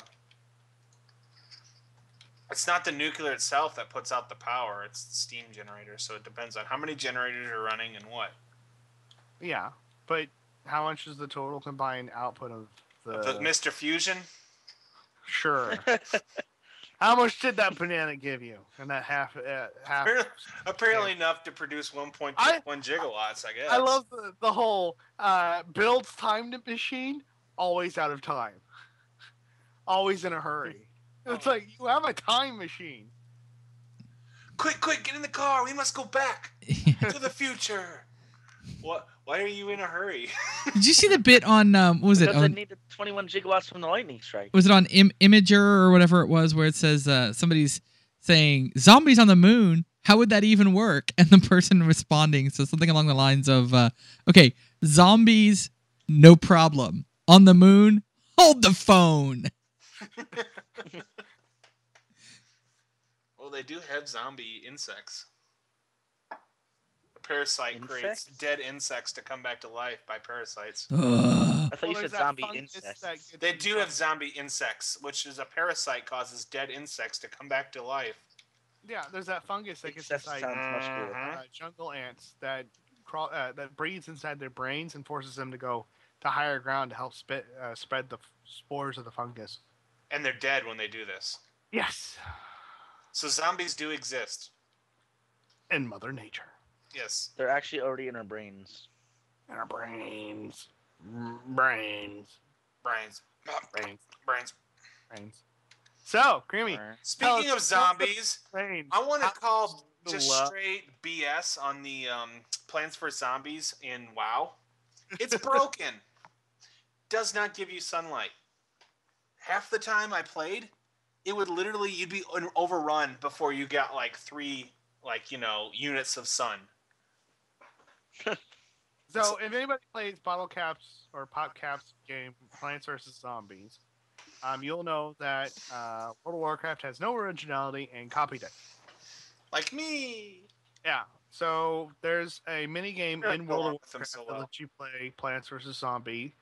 It's not the nuclear itself that puts out the power. It's the steam generator. So it depends on how many generators are running and what. Yeah, but how much is the total combined output of The Mr. Fusion? Sure. How much did that banana give you? And that half. Apparently enough to produce 1.1 gigawatts, I guess. I love the whole builds timed machine, always out of time. Always in a hurry. It's like, you have a time machine. Quick, get in the car. We must go back to the future. What? Why are you in a hurry? Did you see the bit on what was because it? Because they needed 21 gigawatts from the lightning strike. Was it on Imager or whatever it was, where it says somebody's saying zombies on the moon? How would that even work? And the person responding says something along the lines of, "Okay, zombies, no problem. On the moon, hold the phone." Well, they do have zombie insects. Parasite creates dead insects to come back to life by parasites. Ugh. I thought you said zombie insects. They do have zombie insects, which is a parasite causes dead insects to come back to life. Yeah, there's that fungus that gets Sounds much cooler. jungle ants that crawl that breeds inside their brains and forces them to go to higher ground to help spread the spores of the fungus. And they're dead when they do this. Yes. So zombies do exist. In Mother Nature. Yes. They're actually already in our brains. In our brains. Brains. So, Creamy. Speaking of zombies, I want to call just straight BS on the Plants vs. Zombies in WoW. It's broken. Does not give you sunlight. Half the time I played, it would literally, you'd be overrun before you got like 3, units of sun. So, if anybody plays Bottle Caps or Pop Caps game Plants vs. Zombies, you'll know that World of Warcraft has no originality and copied it. Like me! Yeah. So, there's a mini game in World of Warcraft that lets you play Plants vs. Zombie,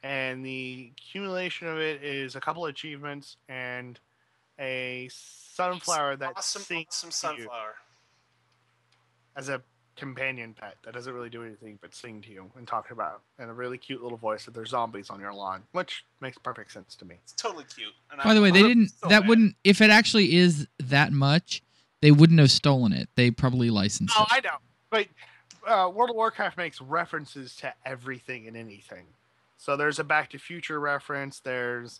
and the accumulation of it is a couple of achievements and a sunflower that sings awesome sunflower as a companion pet that doesn't really do anything but sing to you and talk about in a really cute little voice that there's zombies on your lawn, which makes perfect sense to me. It's totally cute. And by the way, they didn't. That wouldn't. If it actually is that much, they wouldn't have stolen it. They probably licensed it. Oh, I know. But World of Warcraft makes references to everything and anything. So there's a Back to Future reference. There's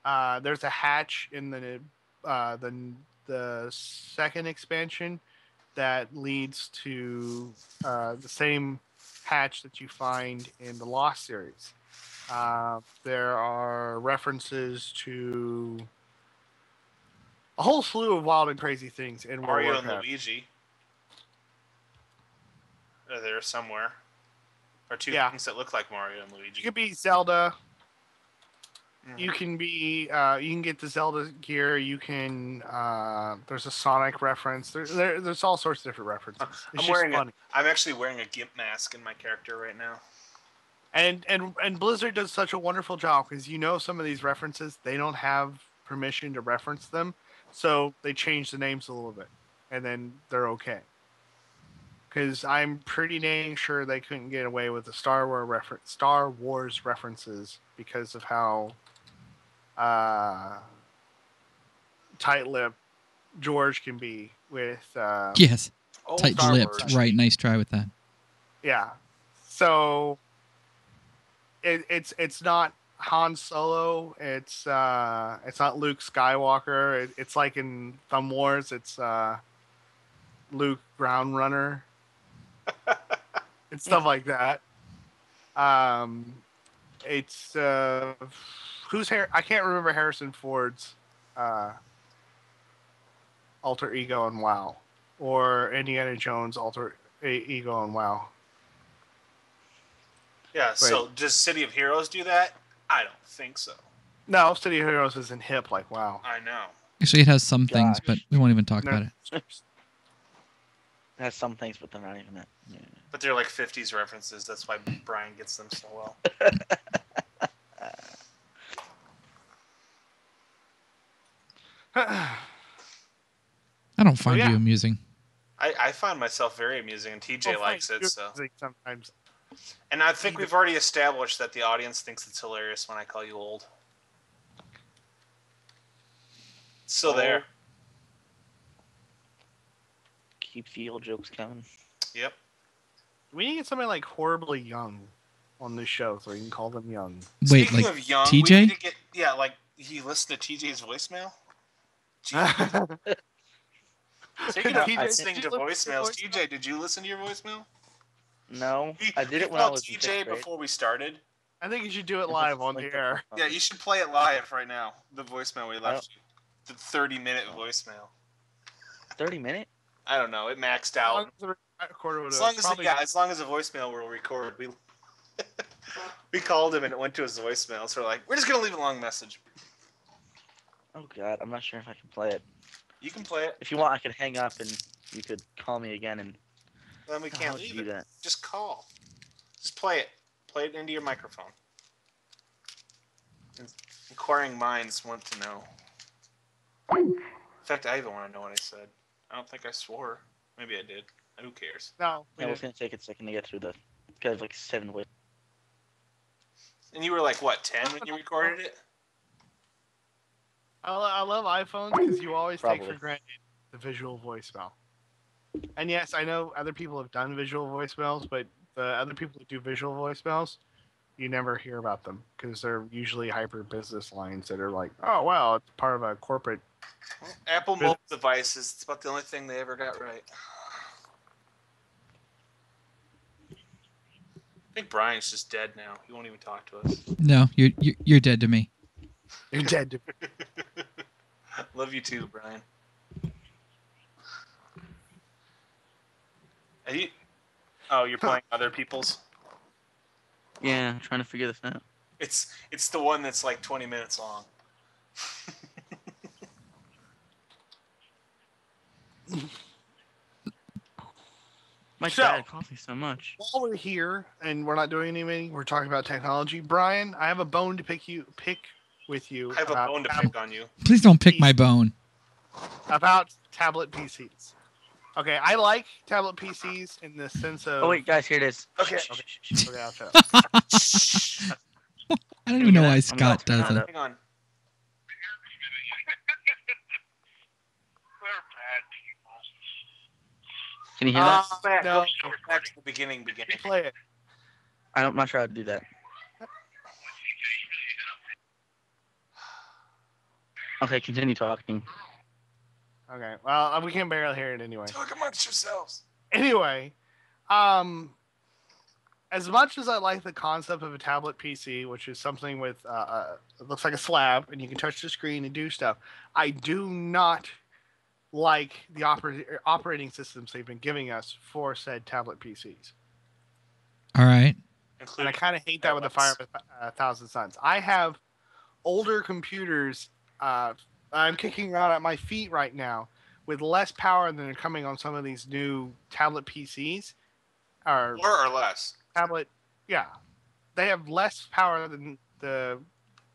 a hatch in the second expansion that leads to the same hatch that you find in the Lost series. There are references to a whole slew of wild and crazy things in Mario World of Warcraft. and Luigi are there somewhere. Or two things that look like Mario and Luigi. You could be Zelda. You can be. You can get the Zelda gear. You can. There's a Sonic reference. There's all sorts of different references. I'm actually wearing a GIMP mask in my character right now. And Blizzard does such a wonderful job because some of these references they don't have permission to reference them, so they change the names a little bit, and then they're okay. Because I'm pretty dang sure they couldn't get away with the Star Wars references because of how tight-lipped George can be with yes, tight-lipped. Right, nice try with that. Yeah, so it's not Han Solo. It's not Luke Skywalker. It's like in Thumb Wars. It's Luke Ground Runner. And stuff like that. It's I can't remember Harrison Ford's alter ego in WoW, or Indiana Jones alter ego in WoW. Yeah. So does City of Heroes do that? I don't think so. No, City of Heroes isn't hip like WoW. I know. Actually, it has some things, but we won't even talk about it. It has some things, but they're not even that. Yeah. But they're like 50s references. That's why Brian gets them so well. I don't find you amusing. I find myself very amusing, and TJ likes it. So sometimes. And I think we've already established that the audience thinks it's hilarious when I call you old. So there. Keep the old jokes coming. Yep. We need to get somebody like horribly young on this show, so we can call them young. Wait, Speaking like of young, TJ? we need to get like you listen to TJ's voicemail. Speaking of listening to voicemails, TJ, did you listen to your voicemail? No, I did it when I was in TJ fifth grade. before we started. I think you should do it live on the air. Yeah, you should play it live right now. The voicemail we left you. The 30-minute voicemail. 30-minute? I don't know. It maxed out. As long as the voicemail will record. We called him and it went to his voicemail. So we're like, we're just gonna leave a long message. Oh God, I'm not sure if I can play it. You can play it. If you want, I could hang up and you could call me again and. Then we can't leave it. That? Just call. Just play it. Play it into your microphone. Inquiring minds want to know. In fact, I even want to know what I said. I don't think I swore. Maybe I did. Who cares? No. Yeah, it's gonna take a second to get through the. Got like 7 ways. And you were like what, 10 when you recorded it? I love iPhones because you always take for granted the visual voicemail. And yes, I know other people have done visual voicemails, but the other people who do visual voicemails, you never hear about them because they're usually hyper business lines that are like, oh, well, it's part of a corporate. Apple mobile devices, it's about the only thing they ever got right. I think Brian's just dead now. He won't even talk to us. No, you're dead to me. You're dead to me. Love you too, Brian. You're playing other people's? Yeah, I'm trying to figure this out. It's the one that's like 20 minutes long. My dad calls me so much. While we're here and we're not doing anything, we're talking about technology. Brian, I have a bone to pick with you. I have a bone to pick on you. Please don't pick my bone. About tablet PCs. Okay, I like tablet PCs in the sense of. Oh wait, guys, here it is. Okay. I don't even know why Scott does it. Hang on. Can you hear that? No. Back to the beginning. Play it. I'm not sure how to do that. Okay, continue talking. Okay, well, we can barely hear it anyway. Talk amongst yourselves. Anyway, as much as I like the concept of a tablet PC, which is something with it looks like a slab and you can touch the screen and do stuff, I do not like the operating systems they've been giving us for said tablet PCs. All right. And I kind of hate that with the fire of 1,000 suns. I have older computers I'm kicking around at my feet right now with less power than are coming on some of these new tablet PCs. More or less. Tablet, yeah. They have less power than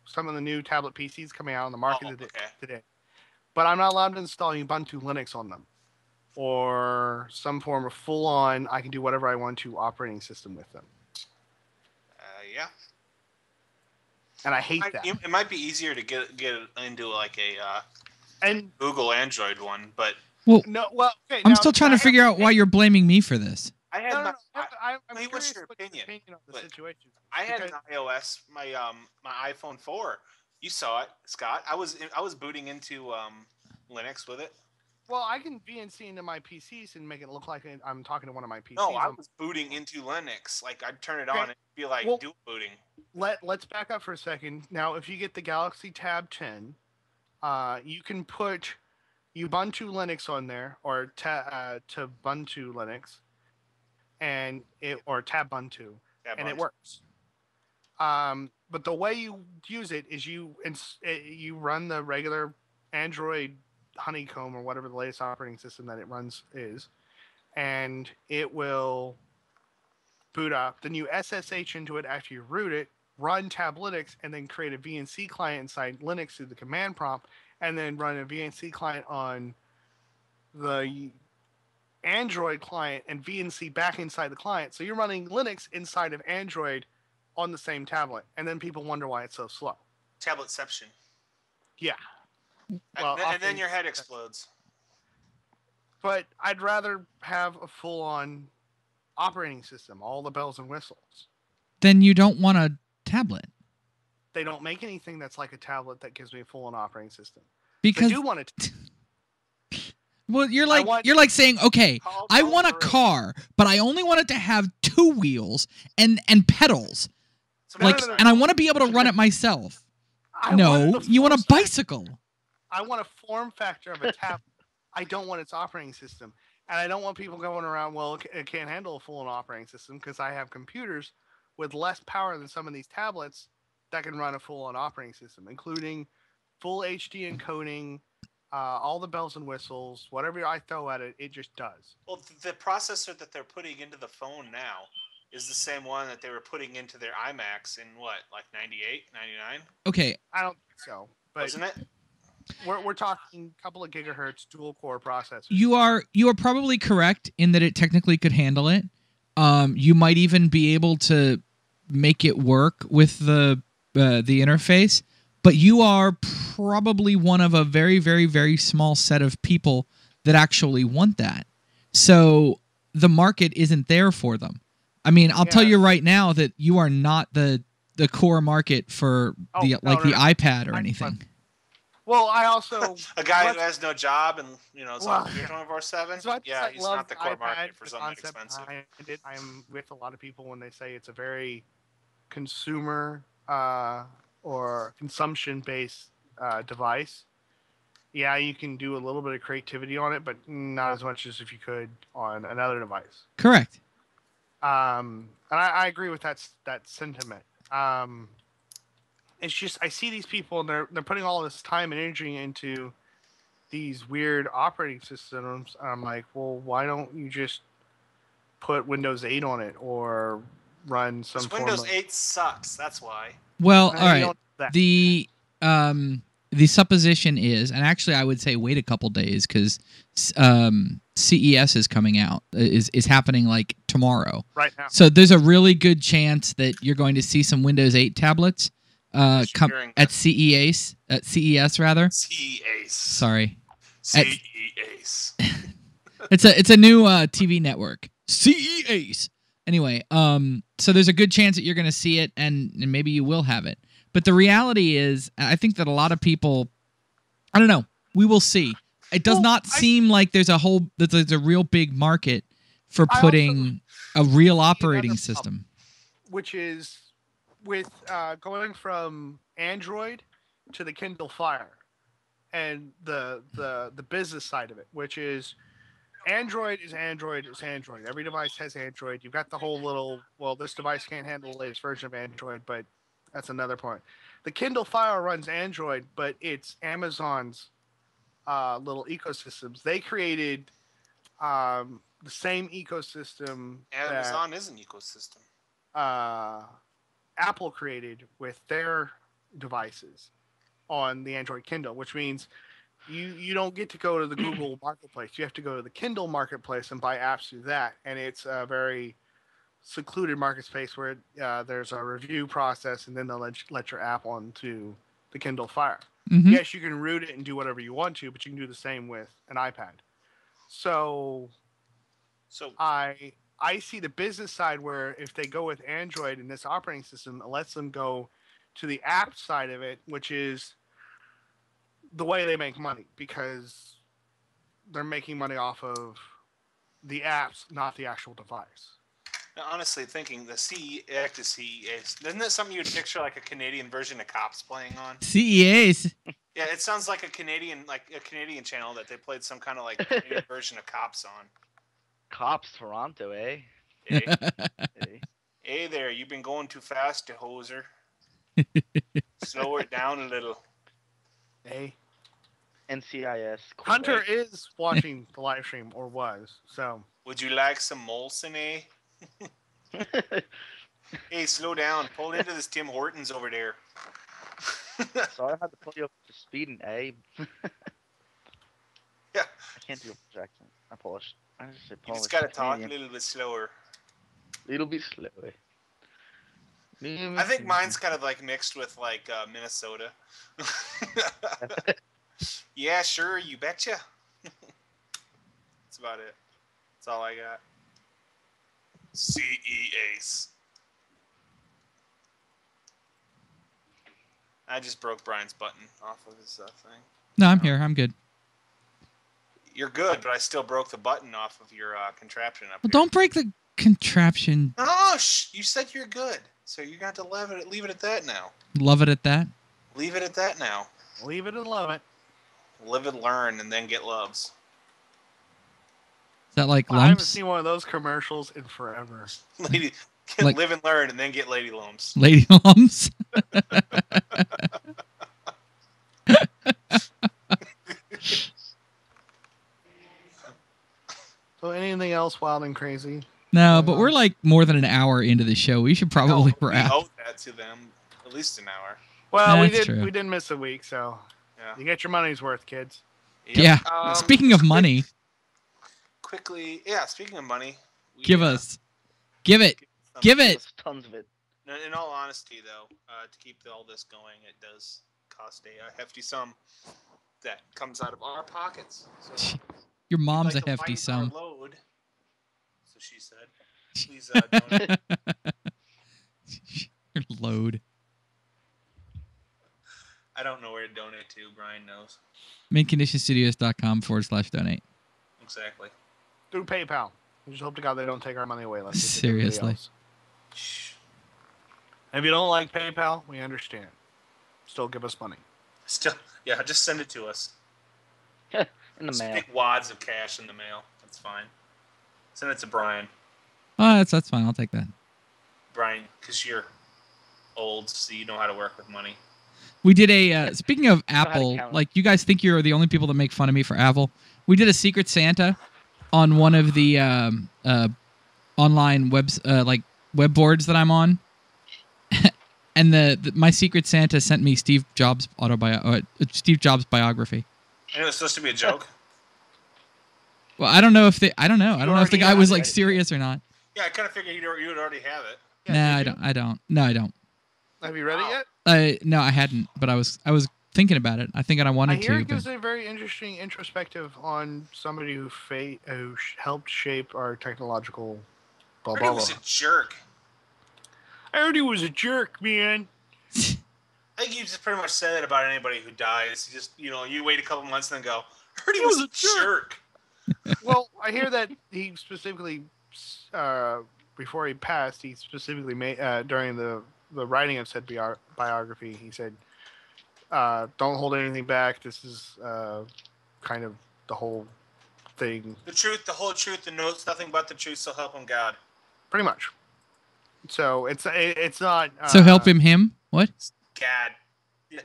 some of the new tablet PCs coming out on the market today. But I'm not allowed to install Ubuntu Linux on them. Or some form of full-on, I can do whatever I want to operating system with them. Yeah. And I hate that. It might be easier to get into like a and Google Android one, but okay, I'm still trying to figure out why you're blaming me for this. I had I'm what's your opinion on the situation? I had an iOS, my iPhone 4. You saw it, Scott. I was booting into Linux with it, Well, I can VNC into my PCs and make it look like I'm talking to one of my PCs. No, I was booting into Linux. Like I'd turn it on and be like dual booting. Let's back up for a second. Now, if you get the Galaxy Tab 10, you can put Ubuntu Linux on there, or Ubuntu Linux, or Tabuntu, and it works. But the way you use it is you run the regular Android Honeycomb or whatever the latest operating system that it runs is, and it will boot up. Then you SSH into it after you root it, run Tab Linux, and then create a VNC client inside Linux through the command prompt, and then run a VNC client on the Android client and VNC back inside the client. So you're running Linux inside of Android on the same tablet, and then people wonder why it's so slow. Tabletception. Yeah. Well, and then your head explodes. But I'd rather have a full-on operating system, all the bells and whistles. Then you don't want a tablet. They don't make anything that's like a tablet that gives me a full-on operating system. Because they do want it. Well, you're like saying, okay, I want a car, but I only want it to have 2 wheels and pedals. So and I want to be able to run it myself. No, you want a bicycle. I want a form factor of a tablet. I don't want its operating system. And I don't want people going around, well, it can't handle a full-on operating system, because I have computers with less power than some of these tablets that can run a full-on operating system, including full HD encoding, all the bells and whistles, whatever I throw at it, it just does. Well, the processor that they're putting into the phone now is the same one that they were putting into their iMacs in what, like 98, 99? Okay. I don't think so. But wasn't it? We're talking a couple of gigahertz dual core processors. You are probably correct in that it technically could handle it. You might even be able to make it work with the interface, but you are probably one of a very, very, very small set of people that actually want that. So the market isn't there for them. I mean, I'll tell you right now that you are not the core market for the iPad or anything. Well, I also a guy who has no job and it's on computer 24/7. So yeah, he's not the core market for something expensive. I'm with a lot of people when they say it's a very consumer or consumption-based device. Yeah, you can do a little bit of creativity on it, but not as much as if you could on another device. Correct. And I agree with that sentiment. It's just I see these people and they're putting all this time and energy into these weird operating systems. I'm like, well, why don't you just put Windows 8 on it or run some form Windows 8 sucks. That's why. Well, all right. The supposition is, and actually I would say wait a couple days because CES is coming out, is happening like tomorrow. Right now. So there's a really good chance that you're going to see some Windows 8 tablets come at CES rather. CES. Sorry. CES. It's a new TV network. CES. Anyway, so there's a good chance that you're going to see it and maybe you will have it. But the reality is, I think that a lot of people, I don't know, we will see. It does not seem like there's a real big market for putting a real operating system. Which is with going from Android to the Kindle Fire and the business side of it, which is Android is Android is Android. Every device has Android. You've got the whole little, well, this device can't handle the latest version of Android, but that's another point. The Kindle Fire runs Android, but it's Amazon's little ecosystems. They created the same ecosystem. Amazon is an ecosystem. Apple created with their devices on the Android Kindle, which means you don't get to go to the Google Marketplace. You have to go to the Kindle Marketplace and buy apps through that, and it's a very secluded market space where there's a review process, and then they'll let your app onto the Kindle Fire. Mm-hmm. Yes, you can root it and do whatever you want to, but you can do the same with an iPad. So I see the business side where if they go with Android in this operating system, it lets them go to the app side of it, which is the way they make money, because they're making money off of the apps, not the actual device. Now, honestly, thinking the act of CEAs, isn't that something you'd picture like a Canadian version of Cops playing on? CEAs. Yeah, it sounds like a Canadian channel that they played some kind of like Canadian version of Cops on. Cops Toronto, eh? Hey, Hey. hey there, you've been going too fast, you hoser. Slow it down a little. Hey, NCIS. Hunter is watching the live stream, or was. So, Would you like some Molson, eh? Hey, slow down. Pull into this Tim Hortons over there. Sorry, I had to put you up to speed and A. Yeah. I can't do a British accent. I Polish. I just say You Polish. just gotta talk a Canadian. little bit slower. Little bit slower. I think mine's kind of like mixed with like Minnesota. Yeah, sure, you betcha. That's about it. That's all I got. CEAs. I just broke Brian's button off of his thing. No, I'm here. I'm good. You're good, but I still broke the button off of your contraption up Well, here. don't break the contraption. Oh, you said you're good, so you're going to have to leave it at that now. Love it at that. Leave it at that now. leave it and love it. Live and learn, and then get loves. Is that like I haven't lumps? seen one of those commercials in forever. Lady, Like- live and learn, and then get lady lumps. Lady lumps? So, anything else wild and crazy? No, but we're like more than an hour into the show. We should probably We wrap. owe that to them at least an hour. Well, That's true. we did miss a week, so Yeah. you get your money's worth, kids. Yep. Yeah. Um, Speaking of money, Quickly, yeah. Speaking of money, we, give it. Give it. There's tons of it. In all honesty, though, to keep all this going, it does cost a hefty sum that comes out of our pockets. So, Your if you'd mom's like a to hefty lighten our sum. load, so she said. Please donate. Your load. I don't know where to donate to. Brian knows Mintconditionstudios.com/donate. exactly. Through PayPal. We just hope to God they don't take our money away. Like they did Seriously. everybody else. If you don't like PayPal, we understand. Still give us money. Still, yeah. Just send it to us. In the Just mail. big wads of cash in the mail. That's fine. Send it to Brian. Oh, that's fine. I'll take that. Brian, because you're old, so you know how to work with money. We did a speaking of how to Apple, count. like you guys think you're the only people that make fun of me for Apple. We did a Secret Santa on one of the online web boards that I'm on, and my Secret Santa sent me Steve Jobs biography. And it was supposed to be a joke. Well, I don't know if I don't know if the already guy have was it. like serious or not. Yeah, I kind of figured you would already have it. No, did I don't. No, I don't. Have you read it yet? No, I hadn't, but I was thinking about it. I think I I wanted hear to. it gives But a very interesting introspective on somebody who helped shape our technological blah I blah heard he blah. was a jerk. I heard he was a jerk, man. I think you just pretty much say that about anybody who dies. You just, you wait a couple months and then go, I heard he was a jerk. Well, I hear that he specifically, before he passed, he specifically made during the writing of said biography, he said, "Don't hold anything back. This is kind of the whole thing." The truth, the whole truth, and knows nothing but the truth, so help him God. Pretty much. So it's not. so help him. What? God.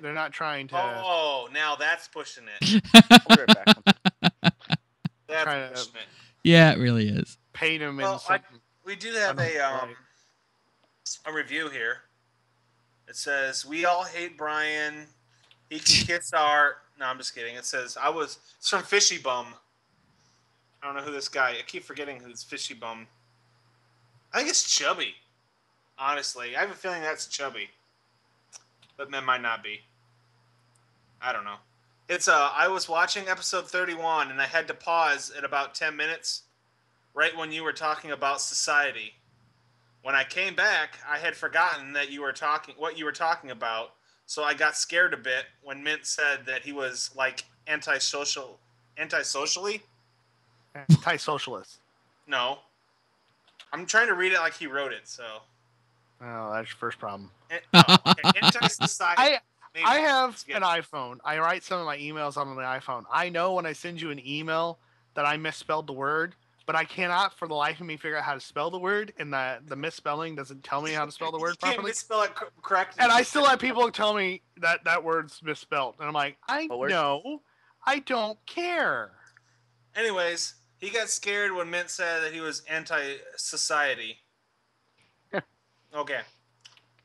They're not trying to. Oh, now that's pushing it. I'll be right back. That's Trying to- pushing it. Yeah, it really is. Paint him in Well, some. We do have Right. a review here. It says, "We all hate Brian. He can kiss our." No, I'm just kidding. It says, It's from Fishy Bum. I don't know who this guy. I keep forgetting who's Fishy Bum. I think it's Chubby. Honestly, I have a feeling that's Chubby, but that might not be. I don't know. It's I was watching episode 31 and I had to pause at about 10 minutes, right when you were talking about society. When I came back, I had forgotten that what you were talking about, so I got scared a bit when Mint said that he was like antisocially. Anti-socialist. No. I'm trying to read it like he wrote it, so. Oh, that's your first problem. Okay. Anti-society. I have an iPhone. I write some of my emails on the iPhone. I know when I send you an email that I misspelled the word, but I cannot for the life of me figure out how to spell the word, and the misspelling doesn't tell me how to spell the word properly. You can't misspell it correctly. And I still have people tell me that word's misspelled. And I'm like, I know. I don't care. Anyways, he got scared when Mint said that he was anti-society. Okay.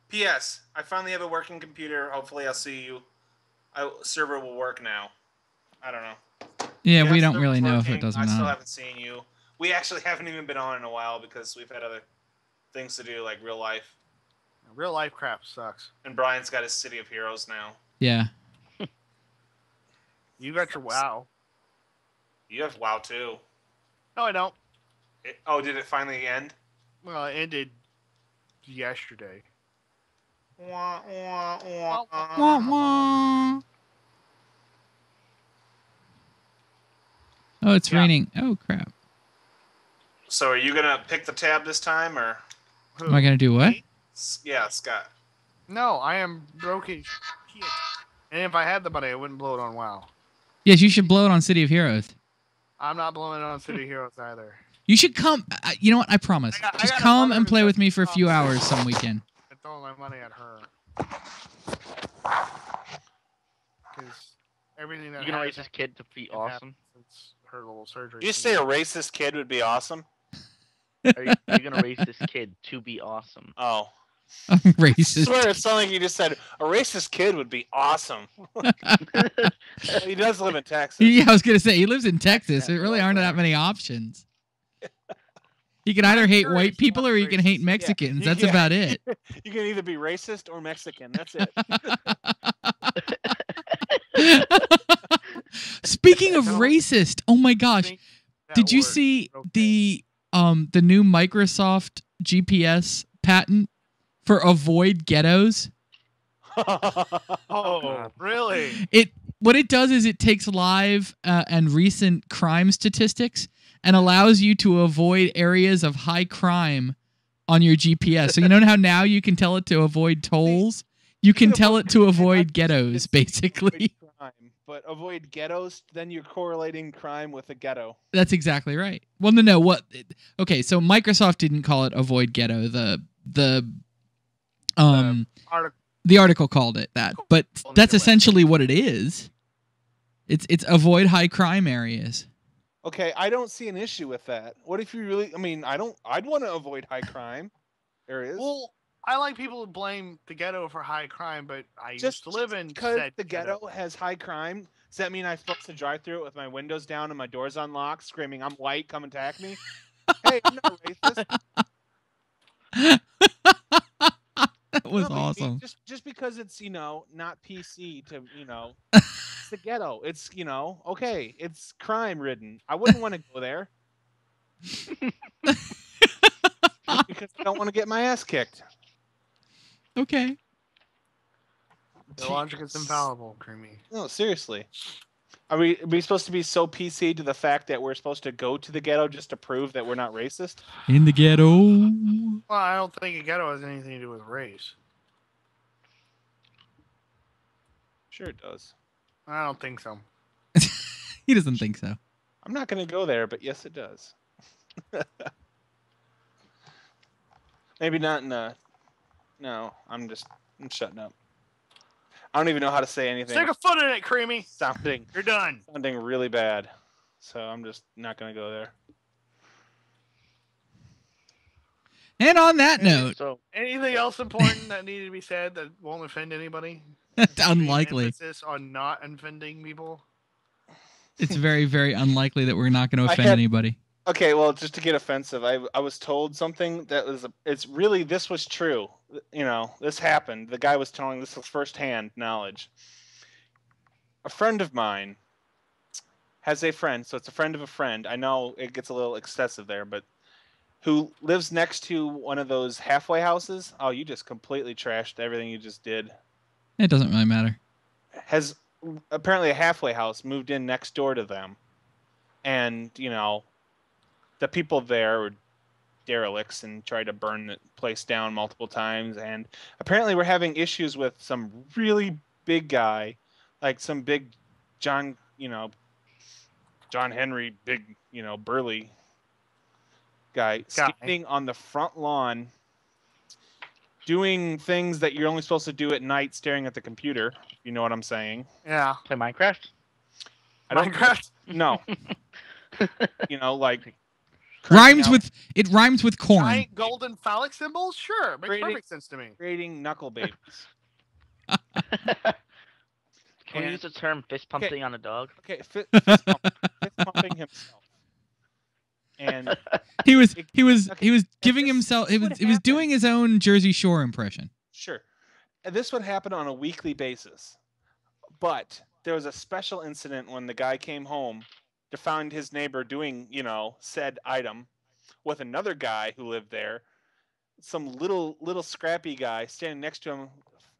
P.S. I finally have a working computer. Hopefully I'll see you. Server will work now. I don't know. Yeah, we don't really know if it does or I still not. haven't seen you. We actually haven't even been on in a while because we've had other things to do, like real life. Real life crap sucks. And Brian's got his City of Heroes now. Yeah. You got your WoW. You have WoW too. No, I don't. Did it finally end? Well, it ended yesterday. Wah, wah, wah. Wah, wah. Oh, it's raining. Oh, crap. So are you going to pick the tab this time, or? Am I going to do what? Yeah, Scott. No, I am broken shit. And if I had the money, I wouldn't blow it on WoW. Yes, you should blow it on City of Heroes. I'm not blowing it on City of Heroes either. You should come. You know what? I promise. Just come and play with me for a few hours some weekend. I'm throwing my money at her. Because everything that You gonna raise this kid to be awesome? Since her little surgery. You say a racist kid would be awesome? Are you gonna raise this kid to be awesome? Oh. Racist. I swear it sounded like you just said a racist kid would be awesome. He does live in Texas. Yeah, I was going to say, he lives in Texas. There really aren't that many options. You can either hate white people or you can hate Mexicans. That's about it. You can either be racist or Mexican. That's it. Speaking of racist, oh my gosh. Did you see the new Microsoft GPS patent for avoid ghettos? Oh, really? What it does is it takes live and recent crime statistics and allows you to avoid areas of high crime on your GPS. So you know how now you can tell it to avoid tolls? You can tell it to avoid ghettos, basically. But avoid ghettos, then you're correlating crime with a ghetto. That's exactly right. Well, no. What? Okay, so Microsoft didn't call it avoid ghetto. The article called it that, but that's essentially what it is. It's avoid high crime areas. Okay, I don't see an issue with that. What if you really? I mean, I'd want to avoid high crime areas. Well, I like people to blame the ghetto for high crime, but I used to live in because the ghetto has high crime. Does that mean I'm supposed to drive through it with my windows down and my doors unlocked, screaming, "I'm white, come attack me"? Hey, I'm not racist. That was awesome. Just because it's not PC to it's the ghetto. It's okay. It's crime ridden. I wouldn't want to go there because I don't want to get my ass kicked. Okay. The logic is infallible, Creamy. No, seriously. Are we supposed to be so PC to the fact that we're supposed to go to the ghetto just to prove that we're not racist? In the ghetto. Well, I don't think a ghetto has anything to do with race. Sure it does. I don't think so. He doesn't think so. I'm not going to go there, but yes, it does. Maybe not in a... No, I'm shutting up. I don't even know how to say anything. Stick a foot in it, Creamy. You're done. Sounding really bad. So I'm just not going to go there. And on that note... So, anything else important that needed to be said that won't offend anybody? Unlikely. Emphasis on not offending people. It's very, very unlikely that we're not going to offend anybody. Okay, well, just to get offensive, I was told something that was this was true. This happened. The guy was telling this was firsthand knowledge. A friend of mine has a friend, so it's a friend of a friend. I know it gets a little excessive there, but who lives next to one of those halfway houses. Oh, you just completely trashed everything you just did. It doesn't really matter. Has apparently a halfway house moved in next door to them. And, the people there were derelicts and tried to burn the place down multiple times. And apparently we're having issues with some really big guy, like some big John Henry, big, burly guy standing on the front lawn doing things that you're only supposed to do at night, staring at the computer. If you know what I'm saying? Yeah. Play Minecraft? Minecraft? No. Like rhymes with corn. Giant golden phallic symbols? Sure, makes perfect sense to me. Creating knuckle babies. Can we use the term fist pumping on a dog? Okay, fist pumping himself. And he was giving himself. He was doing his own Jersey Shore impression. Sure, and this would happen on a weekly basis. But there was a special incident when the guy came home to find his neighbor doing, said item with another guy who lived there. Some little scrappy guy standing next to him,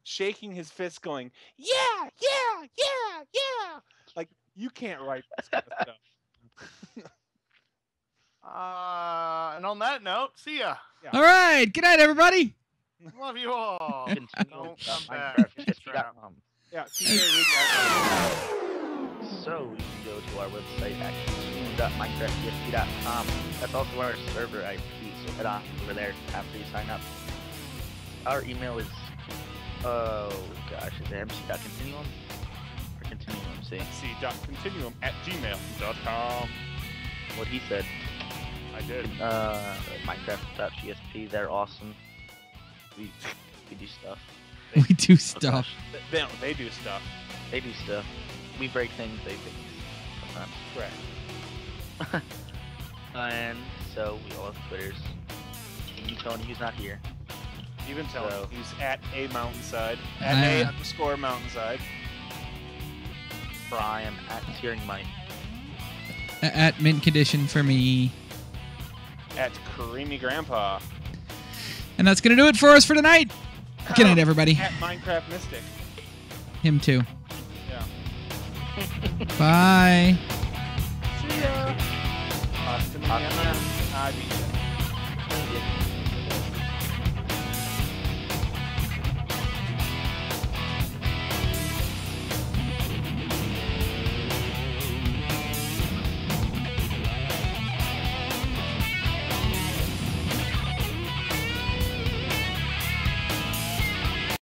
shaking his fist, going, "Yeah, yeah, yeah, yeah!" Like, you can't write this kind of stuff. And on that note, see ya. Yeah. All right, good night, everybody. Love you all. Continuum. Don't come back. Yeah. So you can go to our website at continuum.minecraftpsp.com. That's also our server IP, so head on over there after you sign up. Our email is, is it mc.continuum? Or continuum MC? mc.continuum@gmail.com. What he said. I did. Minecraft.csp, they're awesome. We do stuff. We do stuff. They do stuff. They do stuff. We break things, they fix sometimes. Correct. And so we all have Twitters. Even Tony, who's not here. Even Tony, So- who's at a mountainside. At _mountainside. Brian at Tearing Mike. At mint condition for me. At Creamy Grandpa. And that's gonna do it for us for tonight. Good night, everybody. At Minecraft Mystic. Him too. Yeah. Bye. See ya. Hasta mañana. Adios.